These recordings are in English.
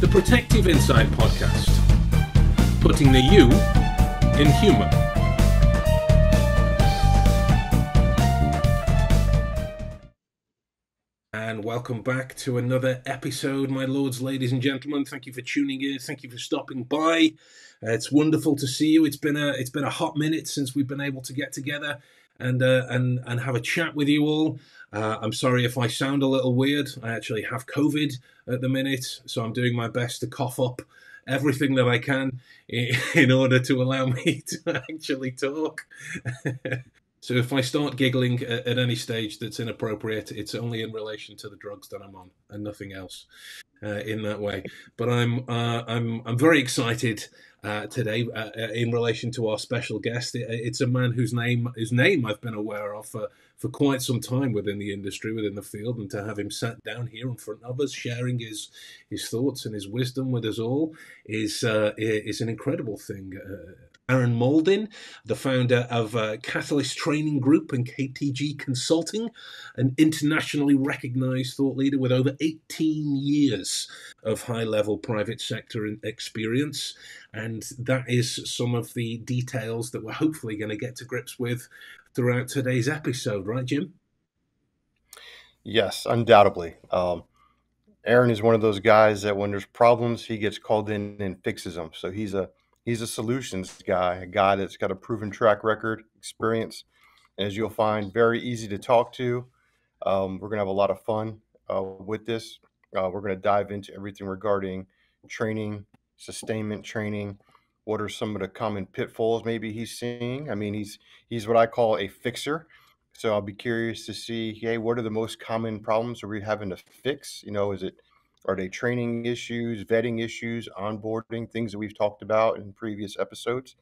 the Protective Insight Podcast, putting the U in humour. And welcome back to another episode, my lords, ladies and gentlemen. Thank you for tuning in. Thank you for stopping by. It's wonderful to see you. It's been a hot minute since we've been able to get together and have a chat with you all. I'm sorry if I sound a little weird. I actually have COVID at the minute, so I'm doing my best to cough up everything that I can in order to allow me to actually talk. So if I start giggling at any stage that's inappropriate, it's only in relation to the drugs that I'm on and nothing else in that way. But I'm very excited today in relation to our special guest. It's a man whose name I've been aware of for quite some time within the industry, within the field, and to have him sat down here in front of us, sharing his thoughts and his wisdom with us all is an incredible thing. Aaron Mauldin, the founder of Katalyst Training Group and KTG Consulting, an internationally recognized thought leader with over 18 years of high-level private sector experience. And that is some of the details that we're hopefully going to get to grips with throughout today's episode. Right, Jim? Yes, undoubtedly. Aaron is one of those guys that when there's problems, he gets called in and fixes them. So he's a solutions guy, a guy that's got a proven track record, experience. As you'll find, very easy to talk to. We're going to have a lot of fun with this. We're going to dive into everything regarding training, sustainment training. What are some of the common pitfalls maybe he's seeing? I mean, he's what I call a fixer. So I'll be curious to see, hey, what are the most common problems are we having to fix? Are they training issues, vetting issues, onboarding, things that we've talked about in previous episodes?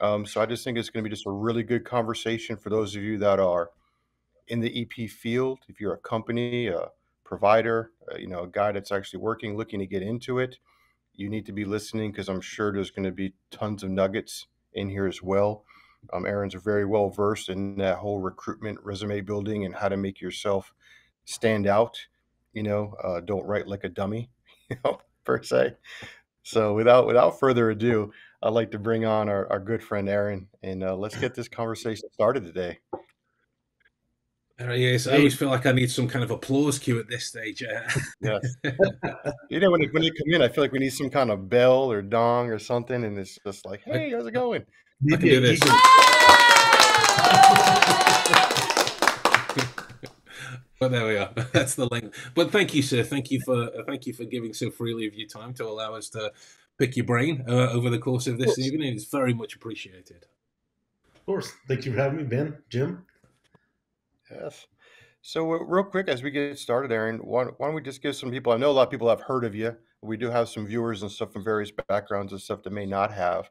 So I just think it's going to be just a really good conversation for those of you that are in the EP field. If you're a company, a provider, a guy that's actually looking to get into it, you need to be listening because I'm sure there's going to be tons of nuggets in here as well. Aaron's very well versed in that whole recruitment, resume building, and how to make yourself stand out. Don't write like a dummy, per se. So without further ado, I'd like to bring on our good friend Aaron, and let's get this conversation started today. Yes, I always feel like I need some kind of applause cue at this stage. Yes. When they come in, I feel like we need some kind of bell or dong or something, and it's just like, hey, how's it going? I can do this. But there we are. That's the link. But thank you, sir. Thank you for giving so freely of your time to allow us to pick your brain over the course of this evening. It's very much appreciated. Of course. Thank you for having me, Ben, Jim. Yes. So real quick, as we get started, Aaron, why don't we just give some people, I know a lot of people have heard of you. We do have some viewers and stuff from various backgrounds and stuff that may not have.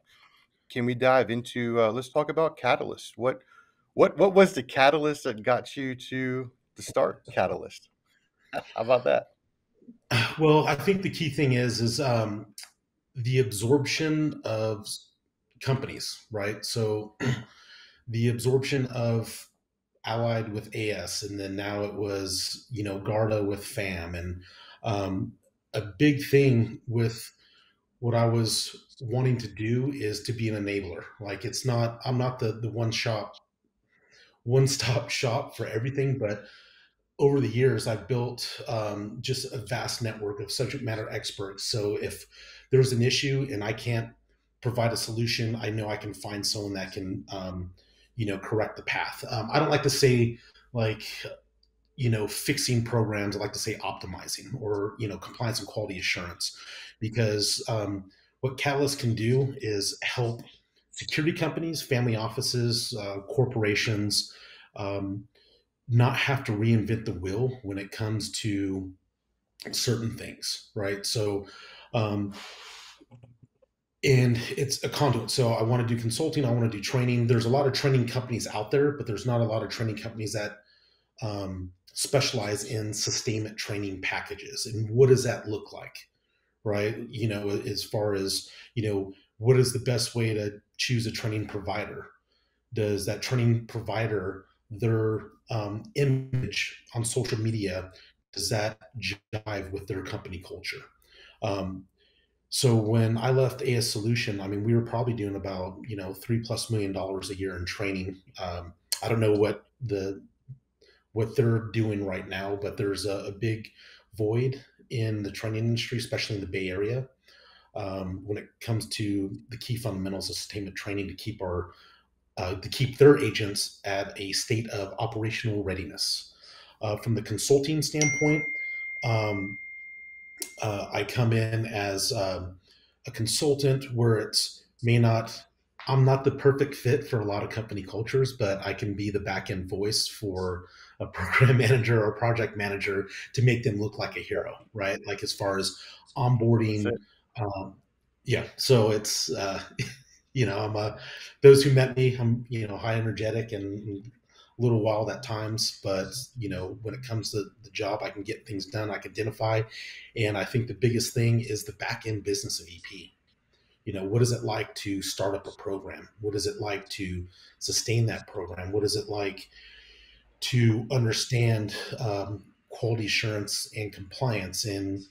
Can we dive into, let's talk about Katalyst. What was the catalyst that got you to start Katalyst? How about that? Well, I think the key thing is the absorption of companies, right? So the absorption of Allied with AS, and then now it was, Garda with FAM. And a big thing with what I was wanting to do is to be an enabler. Like I'm not the one-stop shop for everything, but over the years, I've built just a vast network of subject matter experts. So if there's an issue and I can't provide a solution, I know I can find someone that can, correct the path. I don't like to say fixing programs. I like to say optimizing or, compliance and quality assurance, because what Katalyst can do is help security companies, family offices, corporations, not have to reinvent the wheel when it comes to certain things, right? So, and it's a conduit. So I want to do consulting. I want to do training. There's a lot of training companies out there, but there's not a lot of training companies that specialize in sustainment training packages. And what does that look like, right? As far as, what is the best way to choose a training provider? Does that training provider, their image on social media, does that jive with their company culture? So when I left AS Solution, I mean, we were probably doing about $3+ million a year in training. I don't know what they're doing right now, but there's a big void in the training industry, especially in the Bay Area, when it comes to the key fundamentals of sustainment training to keep their agents at a state of operational readiness. From the consulting standpoint, um, I come in as a consultant where it's may not. I'm not the perfect fit for a lot of company cultures, but I can be the back end voice for a program manager or project manager to make them look like a hero, right? Like as far as That's onboarding, it. um, yeah. So it's I'm those who met me, I'm high energetic and a little wild at times, but when it comes to the job, I can get things done. I can identify, and I think the biggest thing is the back end business of EP. What is it like to start up a program? What is it like to sustain that program? What is it like to understand quality assurance and compliance and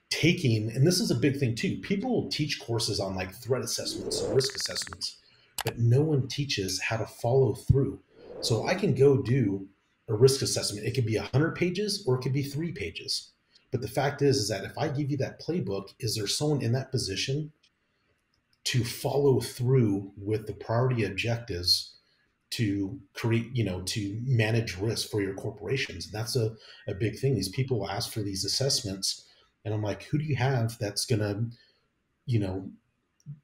taking, and this is a big thing too, people will teach courses on like threat assessments and risk assessments, but no one teaches how to follow through. So I can go do a risk assessment. It could be 100 pages or it could be 3 pages. But the fact is that if I give you that playbook, is there someone in that position to follow through with the priority objectives to create, to manage risk for your corporations? And that's a big thing. These people will ask for these assessments. And I'm like, who do you have that's going to, you know,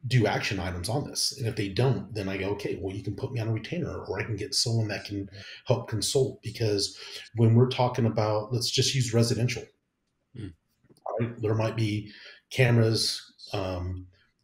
do action items on this? And if they don't, then I go, okay, well, you can put me on a retainer or I can get someone that can help consult. Because when we're talking about, let's just use residential, Mm. right? There might be cameras,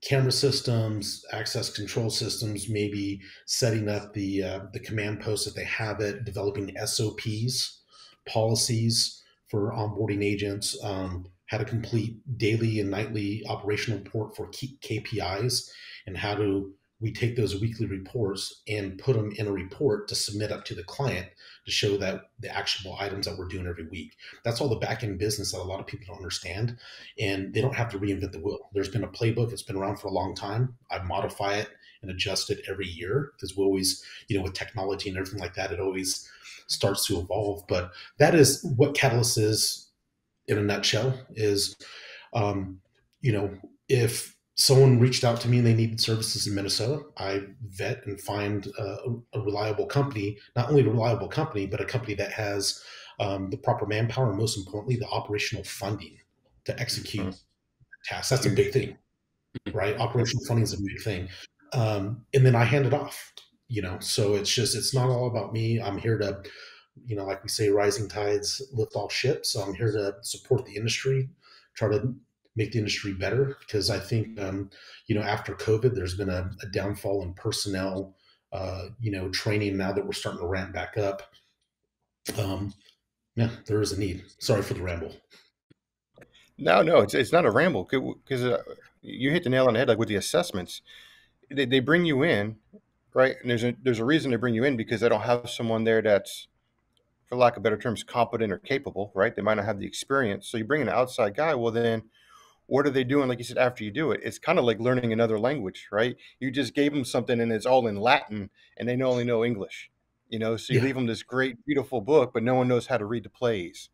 camera systems, access control systems, maybe setting up the command posts that they have it, developing SOPs, policies for onboarding agents, how to complete daily and nightly operational report for key KPIs, and how do we take those weekly reports and put them in a report to submit up to the client to show that the actionable items that we're doing every week. That's all the back end business that a lot of people don't understand, and they don't have to reinvent the wheel. There's been a playbook that's been around for a long time. I modify it and adjust it every year because we always, with technology and everything like that, it always starts to evolve. But that is what Katalyst is in a nutshell. Is um, you know, if someone reached out to me and they needed services in Minnesota, I vet and find a reliable company, not only a reliable company, but a company that has the proper manpower and most importantly, the operational funding to Mhm. execute tasks. That's a Huge. big thing, right? Operational funding is a big thing. And then I hand it off, so it's not all about me. I'm here to, like we say, rising tides lift all ships. So I'm here to support the industry, try to make the industry better because I think, after COVID, there's been a downfall in personnel, training now that we're starting to ramp back up. Um, yeah, there is a need. Sorry for the ramble. No, no, it's not a ramble because you hit the nail on the head. Like with the assessments, they bring you in, right? And there's a reason they bring you in because they don't have someone there that's, for lack of better terms, competent or capable, right? They might not have the experience. So you bring an outside guy. Well, then what are they doing? Like you said, after you do it, it's kind of like learning another language, right? You just gave them something and it's all in Latin and they only know English, so you Yeah. leave them this great, beautiful book, but no one knows how to read the plays.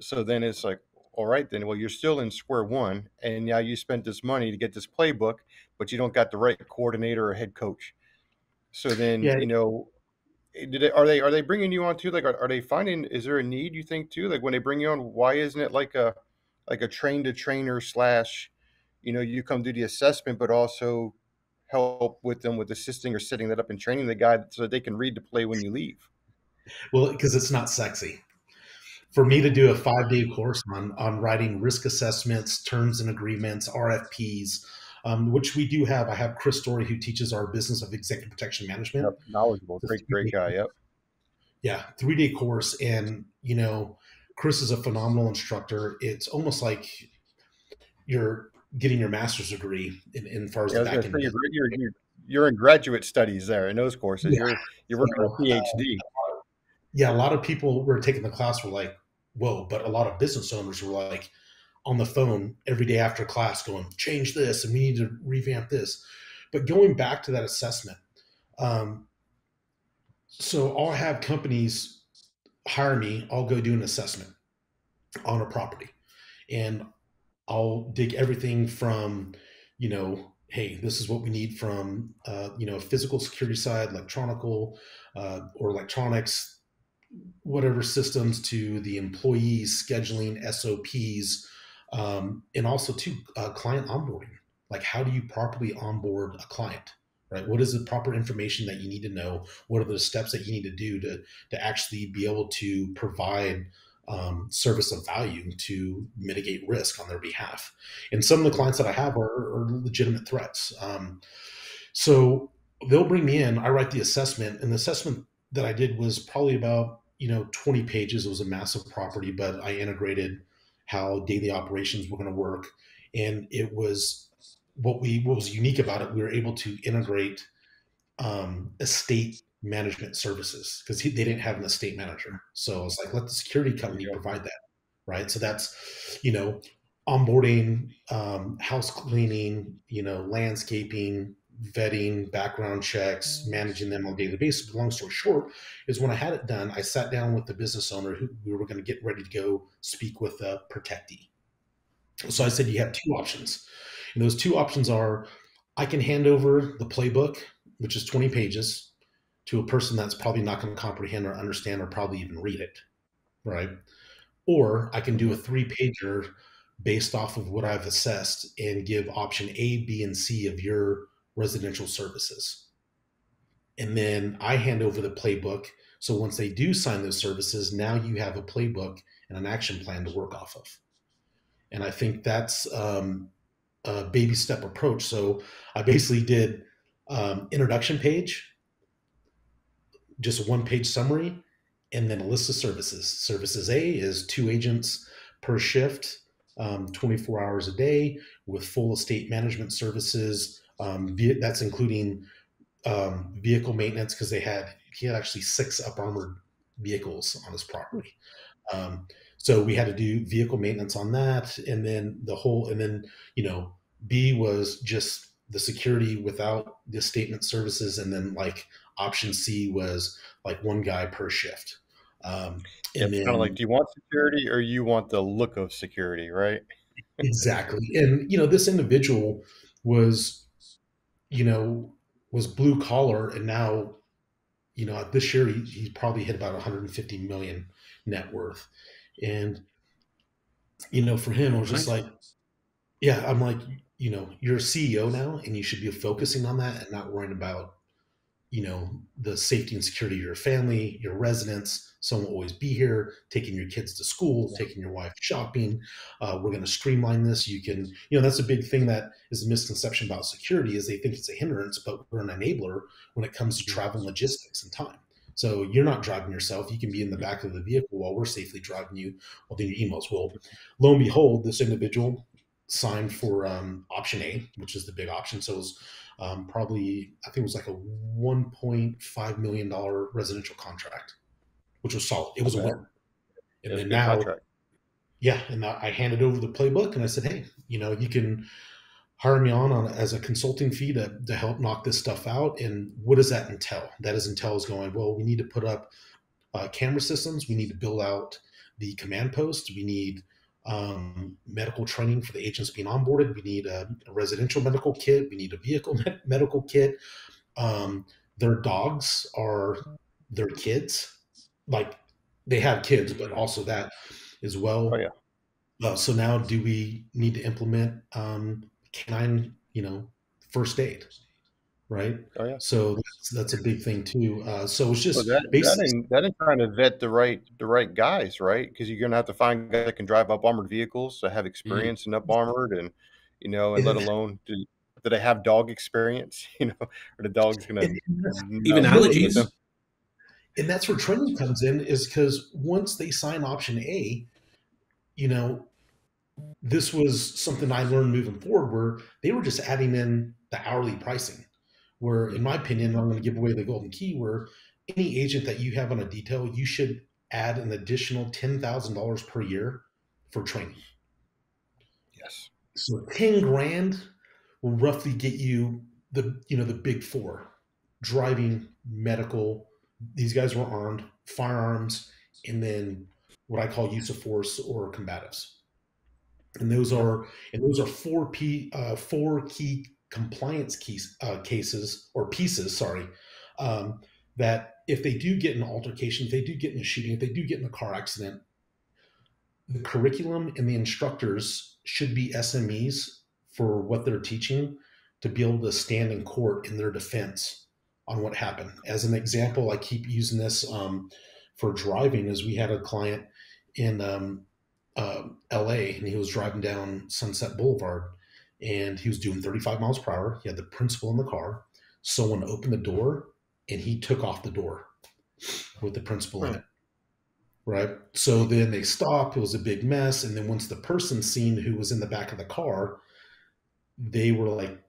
So then it's like, all right, then, well, you're still in square one. And now you spent this money to get this playbook, but you don't got the right coordinator or head coach. So then, Yeah. are they bringing you on too? Like, are they finding? Is there a need you think too? Like when they bring you on, why isn't it like a train to trainer slash, you come do the assessment, but also help with them with assisting or setting that up and training the guy so that they can read the play when you leave. Well, because it's not sexy. For me to do a 5-day course on writing risk assessments, terms and agreements, RFPs, which we do have. I have Chris Story who teaches our business of executive protection management. Yep, knowledgeable, It's a great, great 3-day, guy. Yep. yeah, 3-day course, and Chris is a phenomenal instructor. It's almost like you're getting your master's degree in far as Yeah, I the was going back to end say business. you're in graduate studies there in those courses. Yeah. You're working on So a PhD. yeah, a lot of people were taking the class were like, whoa, but a lot of business owners were like, on the phone every day after class going, change this, and we need to revamp this. But going back to that assessment, um, so I'll have companies hire me, I'll go do an assessment on a property. And I'll dig everything from, hey, this is what we need from, physical security side, electronical or electronics, whatever systems, to the employees, scheduling, SOPs, and also to client onboarding. Like, how do you properly onboard a client? Right? What is the proper information that you need to know? What are the steps that you need to do to actually be able to provide service of value to mitigate risk on their behalf? And some of the clients that I have are legitimate threats. So they'll bring me in, I write the assessment, and the assessment that I did was probably about 20 pages. It was a massive property, but I integrated how daily operations were going to work. And it was what was unique about it. We were able to integrate estate management services because they didn't have an estate manager. So I was like, let the security company provide that, right? So that's, onboarding, house cleaning, landscaping, vetting, background checks, managing them on a daily basis. But long story short is, when I had it done, I sat down with the business owner who we were going to get ready to go speak with a protectee. So I said, you have two options. And those two options are, I can hand over the playbook, which is 20 pages, to a person that's probably not going to comprehend or understand or probably even read it, right? Or I can do a 3-pager based off of what I've assessed and give option A, B, and C of your residential services. And then I hand over the playbook. So once they do sign those services, now you have a playbook and an action plan to work off of. And I think that's a baby step approach. So I basically did introduction page, just a 1-page summary, and then a list of services. Services A is 2 agents per shift, 24 hours a day, with full estate management services. That's including vehicle maintenance, because he had actually 6 up armored vehicles on his property. So we had to do vehicle maintenance on that, and then B was just the security without the statement services, and then like option C was like 1 guy per shift. And Kind of like, do you want security or you want the look of security, right? Exactly. And this individual was blue collar, and now this year he probably hit about 150 million net worth. And for him, it was just like, yeah, I'm like, you're a CEO now, and you should be focusing on that and not worrying about, the safety and security of your family, your residents. Someone will always be here, taking your kids to school, taking your wife shopping. We're going to streamline this. You can, that's a big thing that is a misconception about security, is they think it's a hindrance, but we're an enabler when it comes to travel, logistics, and time. So you're not driving yourself. You can be in the back of the vehicle while we're safely driving you while doing your emails. Well, lo and behold, this individual signed for option A, which is the big option. So it was probably, I think it was like a $1.5 million residential contract, which was solid. It was a win. And then now, contract. Yeah, and I handed over the playbook, and I said, hey, you can hire me on as a consulting fee to help knock this stuff out. And what does that entail? That entails going, well, we need to put up camera systems. We need to build out the command post. We need medical training for the agents being onboarded. We need a residential medical kit. We need a vehicle medical kit. Their dogs are their kids. Like, they have kids, but also that as well. Oh, yeah. So now, do we need to implement canine, first aid? Right. Oh, yeah. So that's a big thing too. So it's just that in trying to vet the right guys, right? Because you're gonna have to find guys that can drive up armored vehicles, that have experience in up armored, and and let alone do they have dog experience? Or the dog's gonna even allergies. And that's where training comes in, is because once they sign option A, this was something I learned moving forward, where they were just adding in the hourly pricing. Where, in my opinion, I'm going to give away the golden key, where any agent that you have on a detail, you should add an additional $10,000 per year for training. Yes. So 10 grand will roughly get you the big four: driving, medical. These guys were armed, firearms, and then what I call use of force or combatives. And those Yep. are four key compliance cases or pieces. Sorry, um, that if they do get in an altercation, if they do get in a shooting, if they do get in a car accident, the curriculum and the instructors should be SMEs for what they're teaching to be able to stand in court in their defense on what happened. As an example, I keep using this for driving. As we had a client in LA, and he was driving down Sunset Boulevard, and he was doing 35 miles per hour. He had the principal in the car. Someone opened the door, and he took off the door with the principal in Hmm. it. Right. So then they stopped. It was a big mess. And then once the person seen who was in the back of the car, they were like,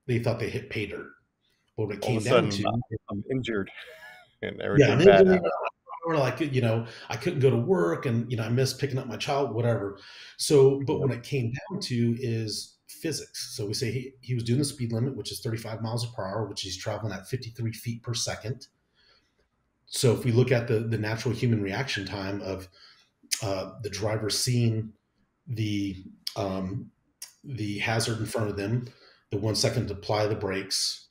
they thought they hit pay dirt. But what it All of came a down sudden, to, I'm injured and yeah, everything and bad happened. or like, I couldn't go to work, and, I missed picking up my child, whatever. So, but Yep. when it came down to is physics. So we say he was doing the speed limit, which is 35 miles per hour, which he's traveling at 53 feet per second. So if we look at the natural human reaction time of the driver seeing the um, the hazard in front of them, the 1 second to apply the brakes,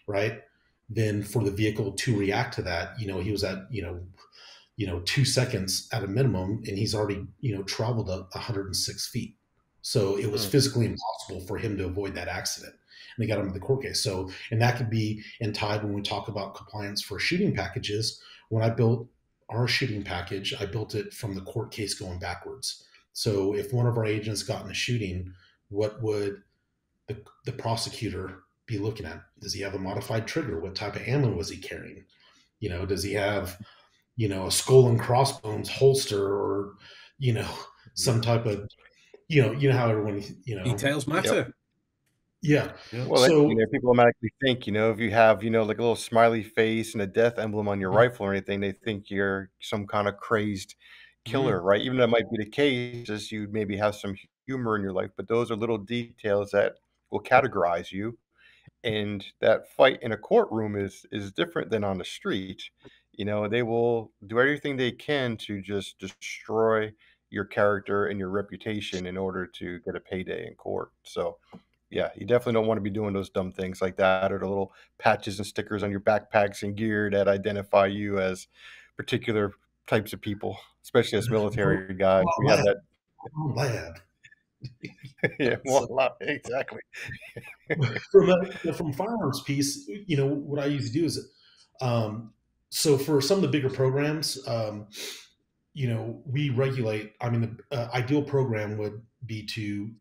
right? Then for the vehicle to react to that, he was at 2 seconds at a minimum, and he's already traveled up 106 feet. So it was Hmm. physically impossible for him to avoid that accident. And they got him in the court case. So, and that could be in tied when we talk about compliance for shooting packages. When I built our shooting package, I built it from the court case going backwards. So if one of our agents got in a shooting, what would the prosecutor be looking at? Does he have a modified trigger? What type of ammo was he carrying? Does he have a skull and crossbones holster, or you know some type of how everyone Details Yep. matter. yeah. Yeah. Well, So people automatically think, if you have, like a little smiley face and a death emblem on your Mhm. rifle or anything, they think you're some kind of crazed Mm. killer, right? Even though that might be the case, as you maybe have some humor in your life, but those are little details that will categorize you. And that fight in a courtroom is different than on the street. They will do everything they can to just destroy your character and your reputation in order to get a payday in court. So, yeah, you definitely don't want to be doing those dumb things like that, or the little patches and stickers on your backpacks and gear that identify you as particular types of people, especially as military guys. We have lab, that. lab. Yeah, So well, a lot, exactly. from firearms piece, what I usually do is, so for some of the bigger programs, we regulate. I mean, the ideal program would be to,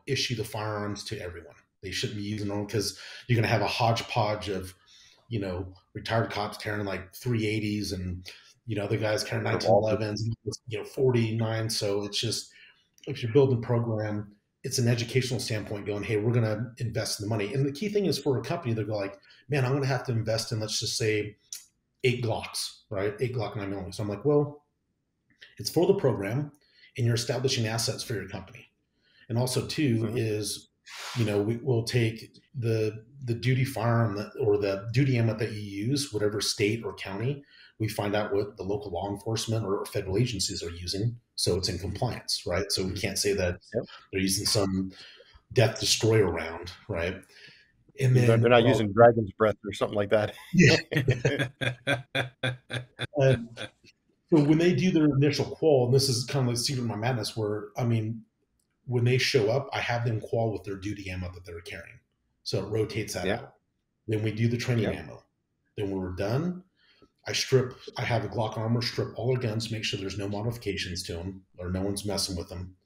issue the firearms to everyone. They shouldn't be using them because you're going to have a hodgepodge of, retired cops carrying like 380s, and, the guys carrying Revolver. 1911s, 49. So it's just, if you're building a program, it's an educational standpoint going, hey, we're going to invest in the money. And the key thing is for a company, they go like, man, I'm going to have to invest in, let's just say, 8 Glocks, right? 8 Glock 9mm. So I'm like, well, it's for the program, and you're establishing assets for your company. And also, too, Mhm. is we will take the duty firearm or the duty ammo that you use, whatever state or county. We find out what the local law enforcement or federal agencies are using, so it's in compliance, right? So we can't say that Yep. they're using some death destroyer round, right? And They're then not what I'll using dragon's breath or something like that. yeah, and so when they do their initial qual, and this is kind of like secret of my madness, where I mean, when they show up, I have them qual with their duty ammo that they're carrying. So it rotates that Yeah. out. Then we do the training Yep. ammo. Then when we're done, I have a Glock armor strip all their guns, make sure there's no modifications to them or no one's messing with them.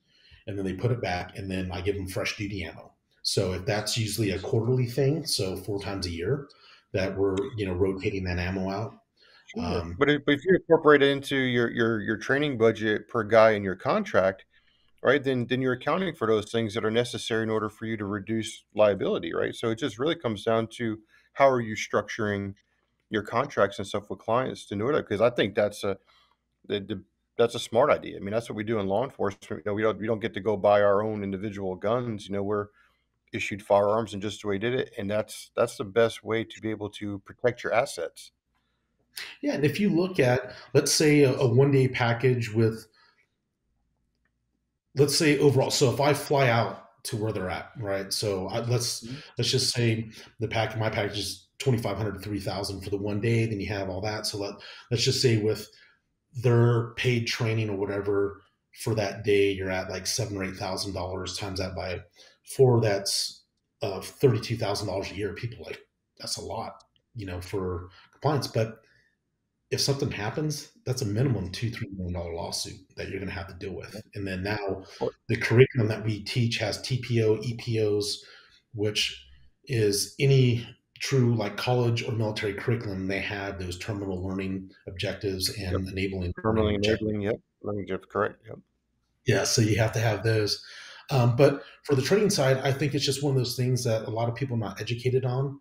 And then they put it back, and then I give them fresh duty ammo. So if that's usually a quarterly thing, so 4 times a year that we're, rotating that ammo out. Sure. But if you incorporate it into your training budget per guy in your contract, right, then you're accounting for those things that are necessary in order for you to reduce liability, right? So it just really comes down to how are you structuring your contracts and stuff with clients to know that, because I think that's the that's a smart idea. I mean, that's what we do in law enforcement. We don't get to go buy our own individual guns. We're issued firearms and just the way we did it, and that's the best way to be able to protect your assets. Yeah, and if you look at, let's say, a 1 day package with, let's say overall, so if I fly out to where they're at, right? So let's just say my package is 2,500 to 3,000 for the 1 day. Then you have all that. So let's just say with their paid training or whatever for that day, you're at like $7,000 or $8,000 times that by four. That's $32,000 a year. People are like, that's a lot, for compliance. But if something happens, that's a minimum $2-3 million lawsuit that you're going to have to deal with. And then now Well, the curriculum that we teach has TPO, EPOs, which is any true like college or military curriculum. They have those terminal learning objectives yep. and enabling learning Permanently objectives. enabling, yep. Learning objective, correct. Yep. Yeah, so you have to have those. But for the training side, I think it's just one of those things that a lot of people are not educated on,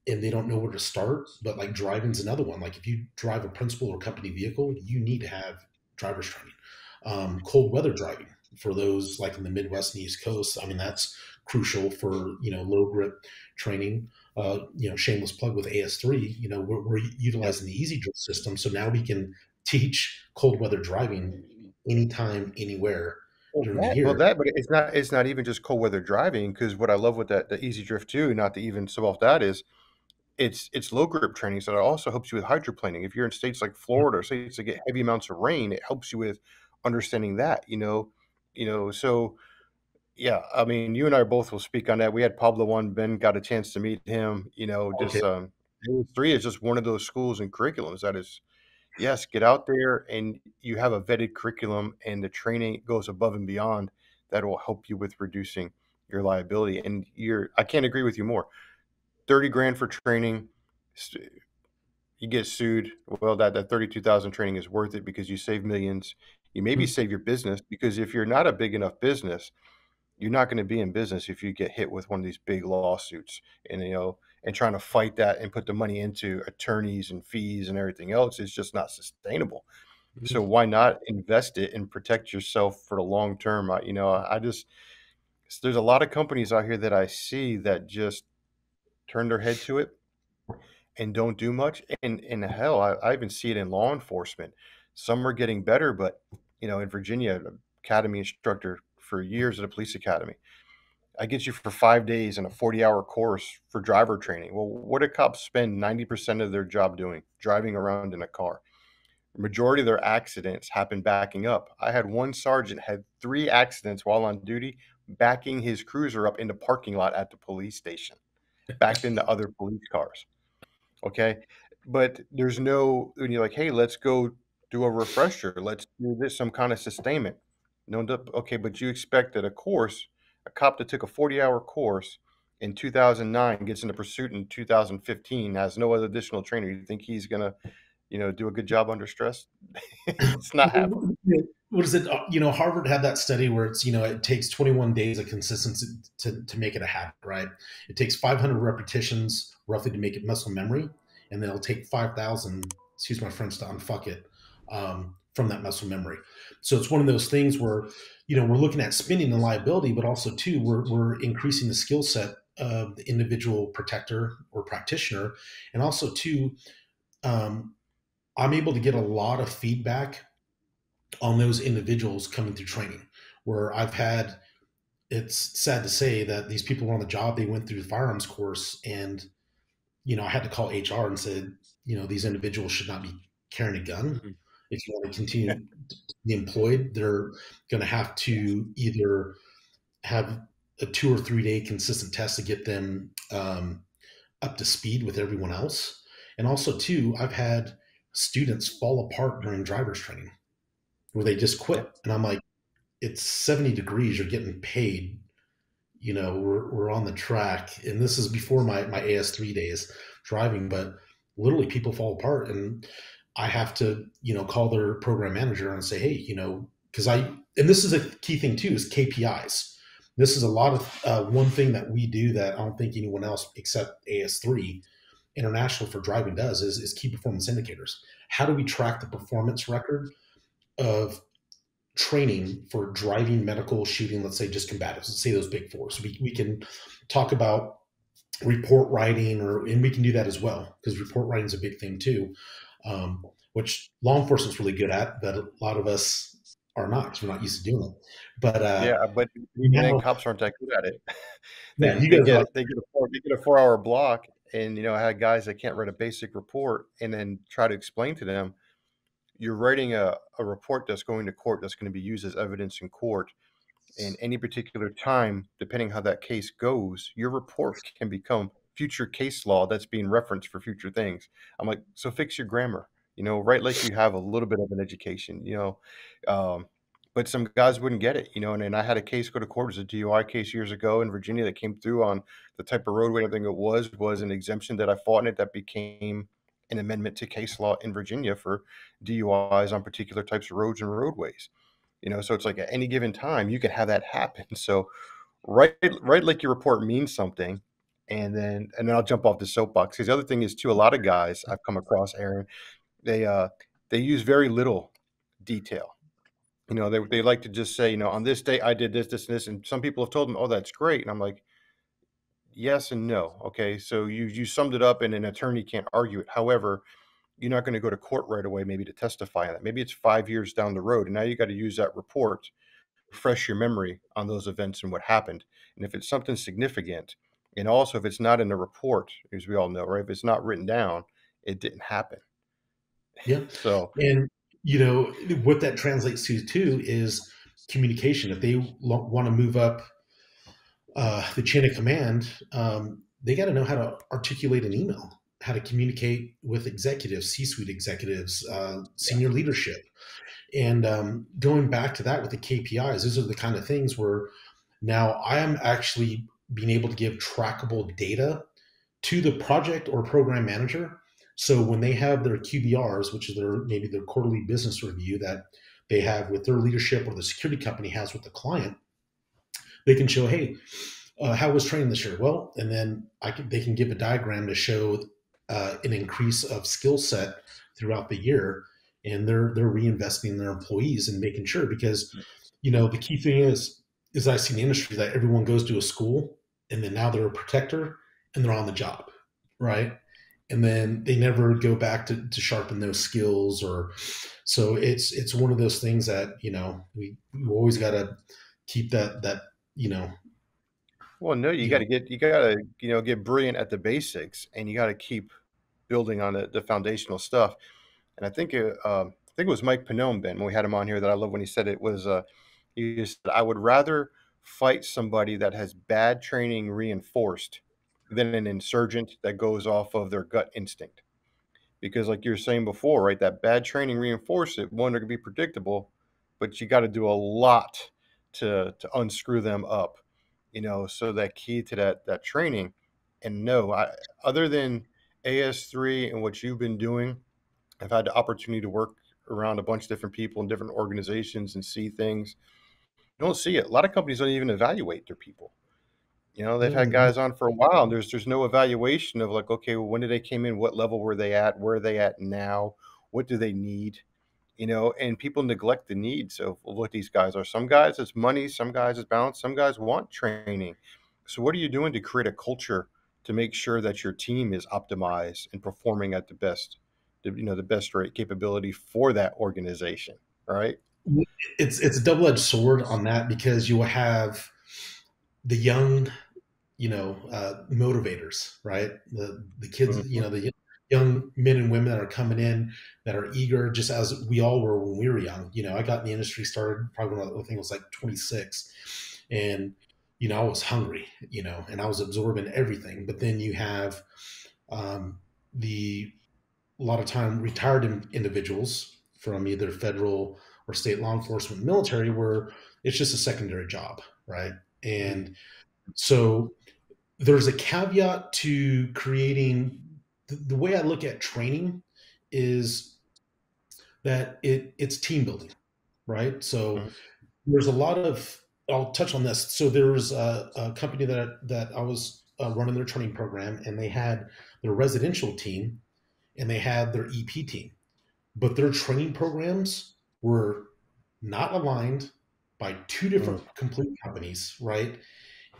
and they don't know where to start. But like driving's another one. Like if you drive a principal or company vehicle, you need to have driver's training. Cold weather driving for those like in the Midwest and East Coast. I mean, that's crucial for low grip training. Shameless plug with AS3. We're Yep. utilizing the Easy Drill system, so now we can teach cold weather driving anytime, anywhere Well, during the that, well, year. that, but it's not even just cold weather driving. Because what I love with that, the Easy Drift too, not to even sub off that is it's low grip training, so it also helps you with hydroplaning. If you're in states like Florida or states that get heavy amounts of rain, it helps you with understanding that. So yeah, I mean, you and I both will speak on that. We had Pablo on. Ben got a chance to meet him. Okay. Just three is just one of those schools and curriculums that is, yes, get out there and you have a vetted curriculum, and the training goes above and beyond that will help you with reducing your liability. And I can't agree with you more. 30 grand for training, s- you get sued. Well, that 32,000 training is worth it because you save millions. You maybe Mhm. save your business, because if you're not a big enough business, you're not going to be in business if you get hit with one of these big lawsuits, and trying to fight that and put the money into attorneys and fees and everything else is just not sustainable. So Mhm. why not invest it and protect yourself for the long term? I just, there's a lot of companies out here that I see that just turn their head to it and don't do much. And hell, I even see it in law enforcement. Some are getting better, but in Virginia, an academy instructor for years at a police academy, I get you for 5 days in a 40-hour course for driver training. Well, what do cops spend 90% of their job doing? Driving around in a car. The majority of their accidents happen backing up. I had one sergeant had 3 accidents while on duty, backing his cruiser up in the parking lot at the police station, backed into other police cars. Okay. But there's no, when you're like, hey, let's go do a refresher. Let's do this, some kind of sustainment. No, okay, but you expect that a cop that took a 40-hour course in 2009 gets into pursuit in 2015, has no other additional training. You think he's going to, do a good job under stress? It's not happening. What is it? Harvard had that study where it takes 21 days of consistency to make it a habit, right? It takes 500 repetitions roughly to make it muscle memory, and then it'll take 5,000, excuse my French, to unfuck it from that muscle memory. So it's one of those things where, we're looking at spending and liability, but also too, we're increasing the skill set of the individual protector or practitioner. And also too, um, I'm able to get a lot of feedback on those individuals coming through training where it's sad to say that these people were on the job, they went through the firearms course, and I had to call HR and said, these individuals should not be carrying a gun. Mhm. If you want to continue to be employed, they're going to have to either have a 2 or 3 day consistent test to get them up to speed with everyone else. And also too, I've had students fall apart during driver's training where they just quit. Yeah. And I'm like, it's 70 degrees, you're getting paid, we're on the track. And this is before my AS3 days driving, but literally people fall apart. And I have to, call their program manager and say, hey, because and this is a key thing too, is KPIs. This is a lot of one thing that we do that I don't think anyone else except AS3 International for driving does is key performance indicators. How do we track the performance record? of training for driving, medical, shooting, let's say just combatives, let's say those big four. So we can talk about report writing, and we can do that as well, because report writing is a big thing too, which law enforcement's really good at, but a lot of us are not, because we're not used to doing it. But Yeah, but we then now, cops aren't that good at it. yeah, you They guys are get like, a 4-hour block, and I had guys that can't write a basic report, and then try to explain to them, you're writing a report that's going to court, that's going to be used as evidence in court. In any particular time, depending how that case goes, your report can become future case law that's being referenced for future things. I'm like, so fix your grammar, write like you have a little bit of an education, um, but some guys wouldn't get it, and I had a case go to court. It was a DUI case years ago in Virginia that came through on the type of roadway. I think it was an exemption that I fought in it that became an amendment to case law in Virginia for DUIs on particular types of roads and roadways. So it's like at any given time you can have that happen. So write like your report means something, and then I'll jump off the soapbox, because the other thing is too, a lot of guys I've come across, Aaron, they use very little detail. They like to just say, on this day I did this, this, and this, and some people have told them, oh, that's great, and I'm like, yes and no. Okay, so you summed it up, and an attorney can't argue it. However, you're not going to go to court right away, maybe to testify on that. Maybe it's 5 years down the road, and now you got to use that report, refresh your memory on those events and what happened. And if it's something significant, and also if it's not in the report, as we all know, right? If it's not written down, it didn't happen. yeah. So, And what that translates to too is communication. If they want to move up the chain of command, they got to know how to articulate an email, how to communicate with executives, C-suite executives, yeah. senior leadership. And going back to that with the KPIs, those are the kind of things where now I am actually being able to give trackable data to the project or program manager. So when they have their QBRs, which is maybe their quarterly business review that they have with their leadership, or the security company has with the client, they can show, hey, how was training this year? Well, and then they can give a diagram to show an increase of skill set throughout the year, and they're reinvesting in their employees and making sure, because the key thing is I see in the industry that everyone goes to a school, and then now they're a protector and they're on the job, right? And then they never go back to sharpen those skills. Or so it's one of those things that we always got to keep that you know well, no, you know you gotta, get brilliant at the basics, and you got to keep building on the foundational stuff. And I think it was Mike Pannone, Ben, when we had him on here, that I love when he said it was, he said, I would rather fight somebody that has bad training reinforced than an insurgent that goes off of their gut instinct. Because like you were saying before, right, that bad training reinforced it, one, they're gonna be predictable, but you got to do a lot to unscrew them up, so that key to that training. And no, other than AS3 and what you've been doing, I've had the opportunity to work around a bunch of different people in different organizations and see things. You don't see it. A lot of companies don't even evaluate their people. They've had no, guys on for a while, and there's no evaluation of like, okay, well, when did they came in? What level were they at? Where are they at now? What do they need? And people neglect the needs of what these guys are. Some guys it's money, some guys it's balance, some guys want training. So what are you doing to create a culture to make sure that your team is optimized and performing at the best, the best rate capability for that organization, right? it's a double-edged sword on that, because you will have the young motivators, right? The kids, Mhm. the young men and women that are coming in, that are eager, just as we all were when we were young. I got in the industry, started probably when I think it was like 26, and I was hungry, and I was absorbing everything. But then you have the a lot of time retired individuals from either federal or state law enforcement, military, where it's just a secondary job, right? And so there's a caveat to creating the way I look at training is that it's team building, right? So Mhm. there's a lot of, I'll touch on this. So there was a company that I was running their training program, and they had their residential team and they had their EP team, but their training programs were not aligned by two different Mm. complete companies, right?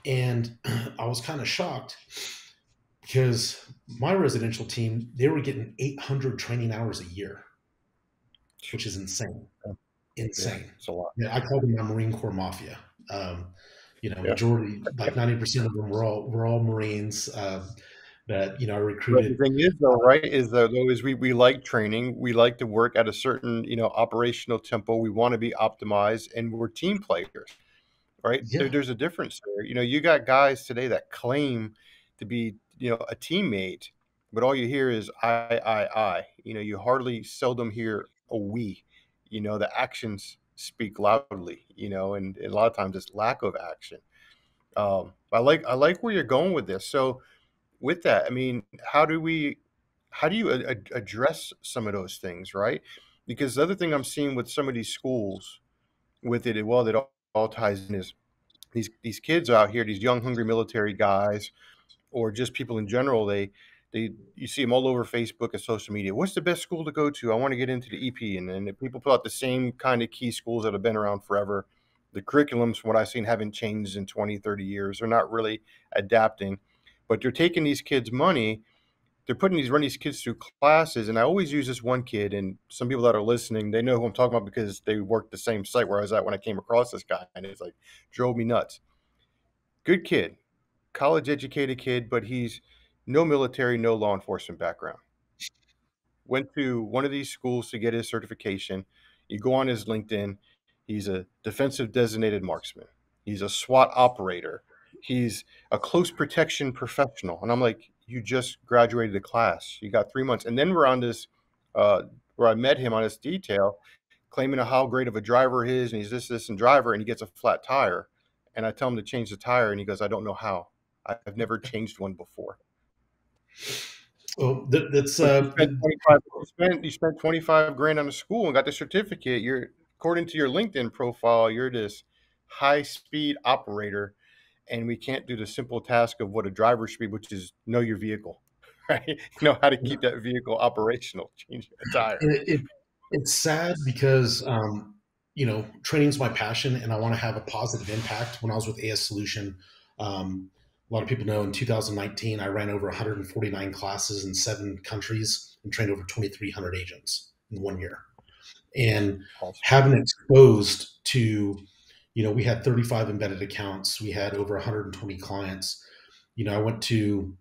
And I was kind of shocked because my residential team, they were getting 800 training hours a year, which is insane. Yeah, Insane. it's a lot. Yeah, I call them my Marine Corps mafia. Yeah. Majority, like 90% of them, were all Marines that I But the recruited. thing is, though, right, is that though is we like training, we like to work at a certain operational tempo. We want to be optimized, and we're team players, right? Yeah, There's a difference there. You got guys today that claim to be a teammate, but all you hear is I. You hardly seldom hear a we. The actions speak loudly. And a lot of times it's lack of action. I like where you're going with this. So with that, I mean, how do you address some of those things, right? Because the other thing I'm seeing with some of these schools with it, well, that all ties in is these kids out here, these young, hungry military guys, or just people in general. They you see them all over Facebook and social media. What's the best school to go to? I want to get into the EP, and then people put out the same kind of key schools that have been around forever. The curriculums, from what I've seen, haven't changed in 20, 30 years. They're not really adapting, but they're taking these kids' money. They're running these kids through classes, and I always use this one kid. And some people that are listening, they know who I'm talking about because they worked the same site where I was at when I came across this guy, and it's like drove me nuts. Good kid, college educated kid, but he's no military, no law enforcement background. Went to one of these schools to get his certification. You go on his LinkedIn. He's a defensive designated marksman. He's a SWAT operator. He's a close protection professional. And I'm like, you just graduated the class. You got 3 months. And then we're on this, where I met him on this detail, claiming how great of a driver he is. And he's this, and driver. And he gets a flat tire. And I tell him to change the tire. And he goes, I don't know how. I've never changed one before. well, that's But you spent 25 grand on a school and got the certificate. You're, according to your LinkedIn profile, you're this high speed operator, and we can't do the simple task of what a driver should be, which is know your vehicle, right? Know how to keep that vehicle operational, change a tire. it's sad because training's my passion, and I want to have a positive impact. When I was with AS Solution, a lot of people know in 2019 I ran over 149 classes in 7 countries and trained over 2,300 agents in 1 year. And Awesome. having exposed to, we had 35 embedded accounts, we had over 120 clients. I went to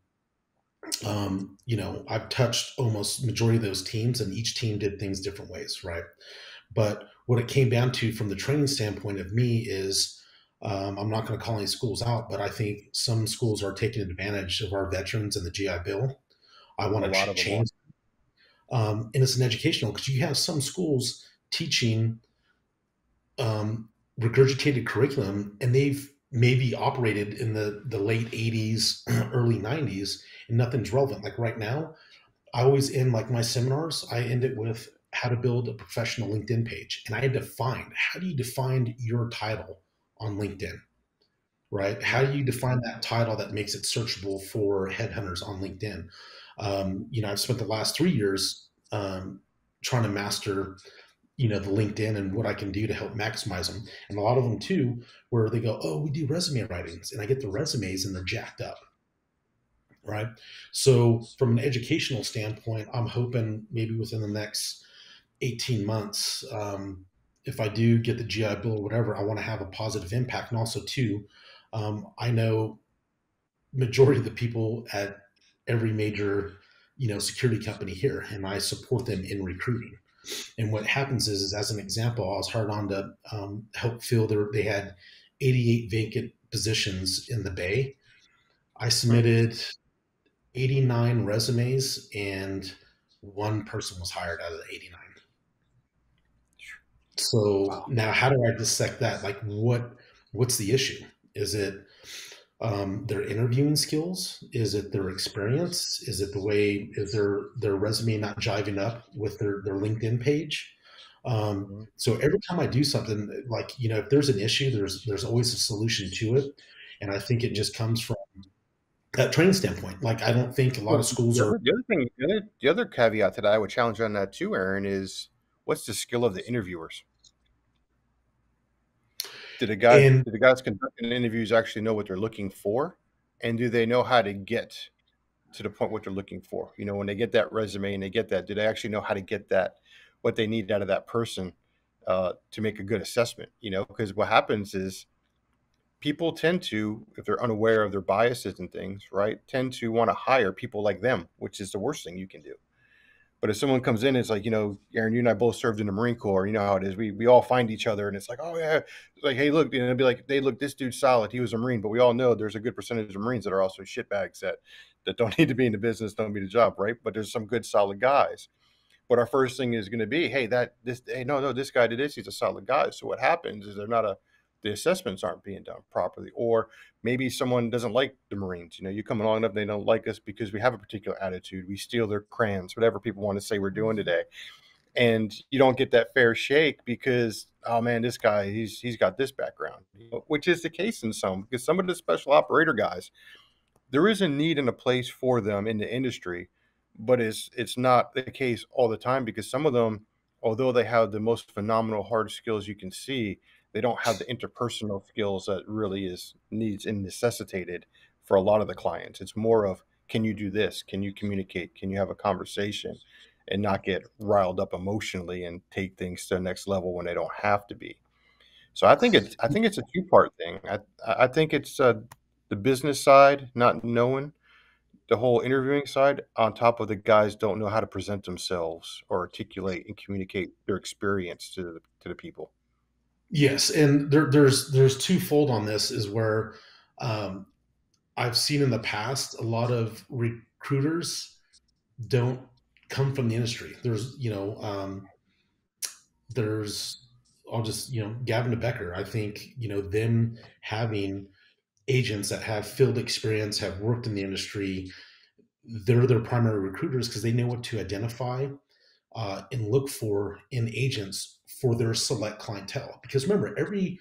I've touched almost majority of those teams, and each team did things different ways, right? But what it came down to from the training standpoint of me is, I'm not going to call any schools out, but I think some schools are taking advantage of our veterans and the GI Bill. I want A lot to of them are. change, and it's an educational, because you have some schools teaching regurgitated curriculum, and they've maybe operated in the late 80s, early 90s, and nothing's relevant. Like right now, I always end like my seminars, I end it with how to build a professional LinkedIn page. And I had to find, how do you define your title on LinkedIn, right? How do you define that title that makes it searchable for headhunters on LinkedIn? I've spent the last 3 years trying to master, the LinkedIn and what I can do to help maximize them. And a lot of them too, where they go, oh, we do resume writings, and I get the resumes and they're jacked up. Right. So from an educational standpoint, I'm hoping maybe within the next 18 months, if I do get the GI Bill or whatever, I want to have a positive impact. And also too, I know majority of the people at every major, security company here, and I support them in recruiting. And what happens is as an example, I was hired on to help fill they had 88 vacant positions in the Bay. I submitted 89 resumes, and one person was hired out of the 89. So Wow. now how do I dissect that? Like what's the issue? Is it their interviewing skills? Is it their experience? Is it is their resume not jiving up with their LinkedIn page? So every time I do something, like, if there's an issue, there's always a solution to it. And I think it just comes from that training standpoint. Like, I don't think a lot Well, of schools the are. other, the other thing, the other caveat that I would challenge on that too, Aaron, is what's the skill of the interviewers? Do And the guys conducting interviews actually know what they're looking for, and do they know how to get to the point what they're looking for? You know, when they get that resume and they get that, do they actually know how to get that what they need out of that person to make a good assessment? You know, because what happens is people tend to, if they're unaware of their biases and things, right, tend to want to hire people like them, which is the worst thing you can do. But if someone comes in, it's like, you know, Aaron, you and I both served in the Marine Corps. You know how it is. We all find each other, and it's like, oh yeah, it's like, hey, look, and it'd be like, hey, look, this dude's solid. He was a Marine, but we all know there's a good percentage of Marines that are also shitbags that don't need to be in the business, don't need a job, right? But there's some good, solid guys. But our first thing is going to be, hey, no, this guy did this. He's a solid guy. So what happens is the assessments aren't being done properly, or maybe someone doesn't like the Marines. You know, you come along enough, they don't like us because we have a particular attitude. We steal their crayons, whatever people want to say we're doing today, and you don't get that fair shake because, oh man, this guy he's got this background, which is the case in some, because some of the special operator guys, there is a need and a place for them in the industry, but it's not the case all the time, because some of them, although they have the most phenomenal hard skills you can see, they don't have the interpersonal skills that really is needs and necessitated for a lot of the clients. It's more of, can you do this? Can you communicate? Can you have a conversation and not get riled up emotionally and take things to the next level when they don't have to be? So I think it's a two-part thing. I think it's the business side, not knowing the whole interviewing side, on top of the guys don't know how to present themselves or articulate and communicate their experience to the people. yes, and there's twofold on this, is where um, I've seen in the past a lot of recruiters don't come from the industry. There's I'll just, Gavin Becker. I think, them having agents that have field experience, have worked in the industry, they're their primary recruiters because they know what to identify and look for in agents for their select clientele. Because remember, every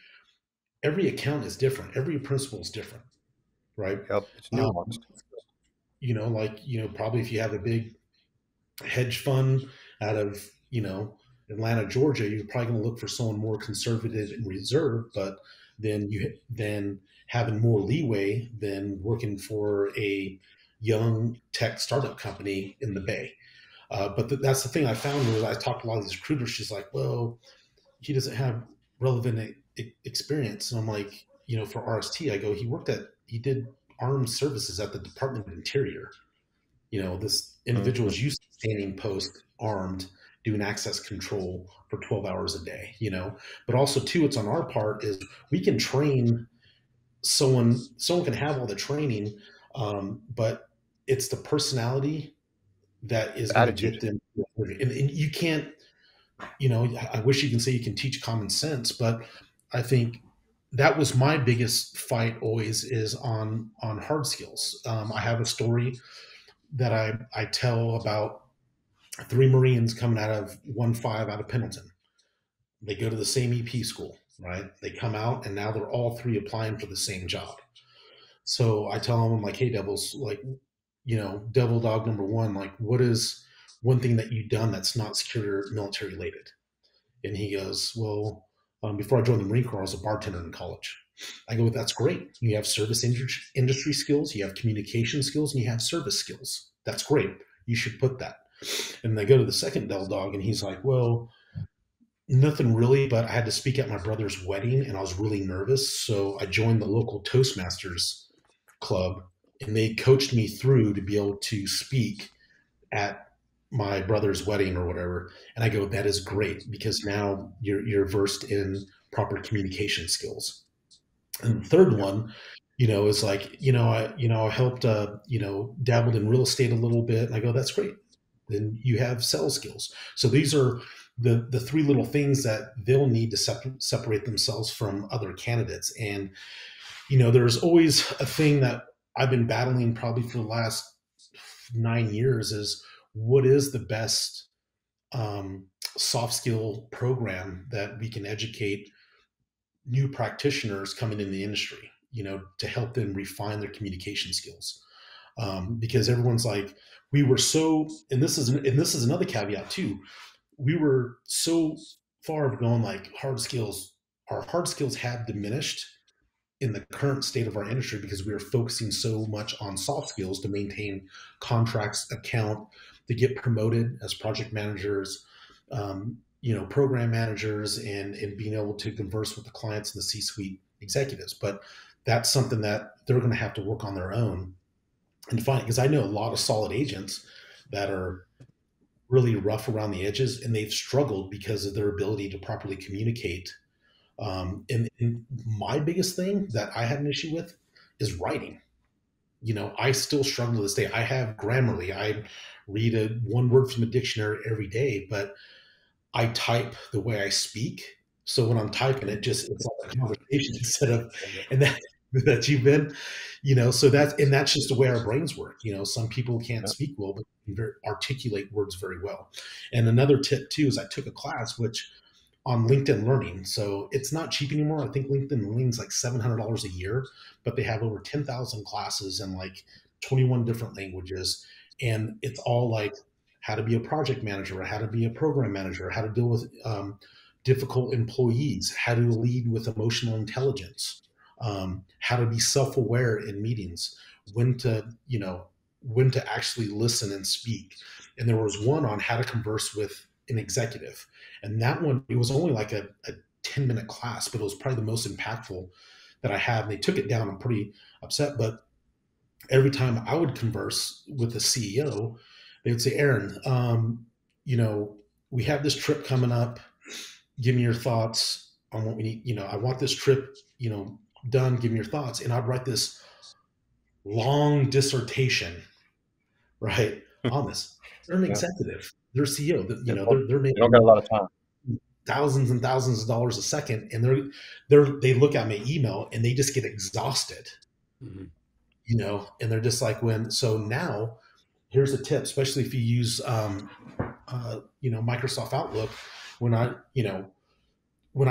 account is different, every principal is different, right? Yep, it's Um, nuanced. Probably if you have a big hedge fund out of Atlanta, Georgia, you're probably going to look for someone more conservative and reserved, but then having more leeway than working for a young tech startup company in the Bay. But that's the thing I found was I talked to a lot of these recruiters. She's like, well, he doesn't have relevant experience, and I'm like, for RST, I go, he did armed services at the Department of Interior. This individual Mhm. is used to standing post armed doing access control for 12 hours a day, but also too, it's on our part is we can train someone can have all the training, but it's the personality that is The going to get attitude. them. And you can't, I wish you can say you can teach common sense, but I think that was my biggest fight always is on hard skills. I have a story that I tell about three Marines coming out of 1-5 out of Pendleton. They go to the same EP school, right? They come out and now they're all three applying for the same job. So I tell them, I'm like, hey, Devils, like, Devil Dog number one, like, what is one thing that you've done that's not security or military related? And he goes, well, before I joined the Marine Corps, I was a bartender in college. I go, that's great. You have service industry skills, you have communication skills, and you have service skills. That's great. You should put that. And they go to the second Devil Dog, and he's like, well, nothing really, but I had to speak at my brother's wedding, and I was really nervous. So I joined the local Toastmasters club, and they coached me through to be able to speak at my brother's wedding or whatever. And I go, that is great because now you're versed in proper communication skills. And the third Yep. one, is like, I helped, dabbled in real estate a little bit. And I go, that's great. Then you have sales skills. So these are the three little things that they'll need to separate themselves from other candidates. And, there's always a thing that I've been battling probably for the last 9 years is what is the best soft skill program that we can educate new practitioners coming in the industry, to help them refine their communication skills. Because everyone's like, we were so, and this is another caveat too. we were so far of going like hard skills. Our hard skills have diminished in the current state of our industry because we are focusing so much on soft skills to maintain contracts, account, to get promoted as project managers, program managers, and being able to converse with the clients and the C-suite executives. But that's something that they're going to have to work on their own and find, because I know a lot of solid agents that are really rough around the edges and they've struggled because of their ability to properly communicate. And my biggest thing that I had an issue with is writing. I still struggle to this day. I have Grammarly. I read one word from a dictionary every day, but I type the way I speak. So when I'm typing, it's like a conversation instead of, and that you've been, so that's just the way our brains work. Some people can't Yeah. speak well, but can articulate words very well. And another tip too is I took a class which on LinkedIn Learning. So it's not cheap anymore. I think LinkedIn Learning is like $700 a year, but they have over 10,000 classes in like 21 different languages. And it's all like how to be a project manager, or how to be a program manager, how to deal with difficult employees, how to lead with emotional intelligence, how to be self-aware in meetings, when to, when to actually listen and speak. And there was one on how to converse with an executive. And that one, it was only like a 10-minute class, but it was probably the most impactful that I have. And they took it down. I'm pretty upset. But every time I would converse with the CEO, they would say, Aaron, we have this trip coming up. Give me your thoughts on what we need. I want this trip, done. Give me your thoughts. And I'd write this long dissertation, right, on this. They're an Yeah. executive. They're CEO. They They're they don't got a making lot of time. thousands and thousands of dollars a second, and they look at my email and they just get exhausted, Mhm. and they're just like, so now here's a tip, especially if you use Microsoft Outlook. When I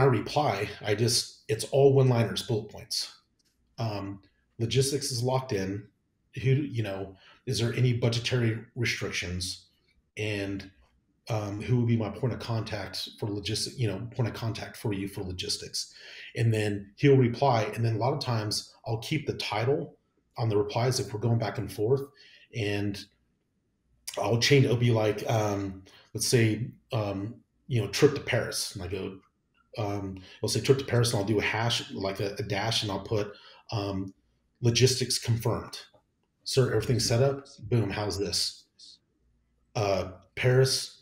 reply, it's all one liners, bullet points. um, Logistics is locked in. Is there any budgetary restrictions, and who would be my point of contact for logistics, point of contact for you for logistics. And then he'll reply. And then a lot of times I'll keep the title on the replies if we're going back and forth. And I'll change, it'll be like, let's say, trip to Paris. And I go, I'll say trip to Paris, and I'll do a hash, like a dash, and I'll put logistics confirmed. Sir, everything's set up. Boom, how's this? Paris,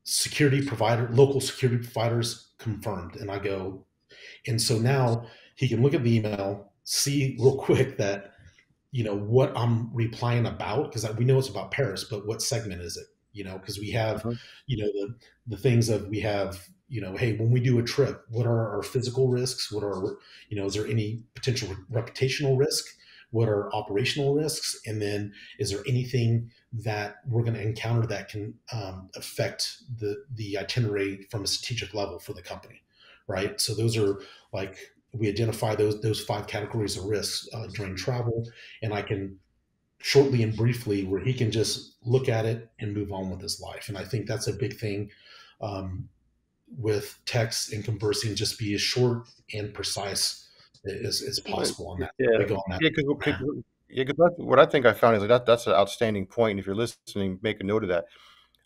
security provider, local security providers confirmed. And I go, and so now he can look at the email, see real quick that, what I'm replying about, because we know it's about Paris, but what segment is it? Because we have, Mhm. The things of, we have, hey, when we do a trip, what are our physical risks? What are, is there any potential reputational risk? What are operational risks? And then is there anything that we're going to encounter that can affect the itinerary from a strategic level for the company, right? So those are like, we identify those 5 categories of risks during travel, and I can shortly and briefly, where he can just look at it and move on with his life. And I think that's a big thing um, with text and conversing. Just be as short and precise as Well, possible on that. yeah, They go on that. yeah, because what I think I found is like that's an outstanding point. If you're listening, make a note of that.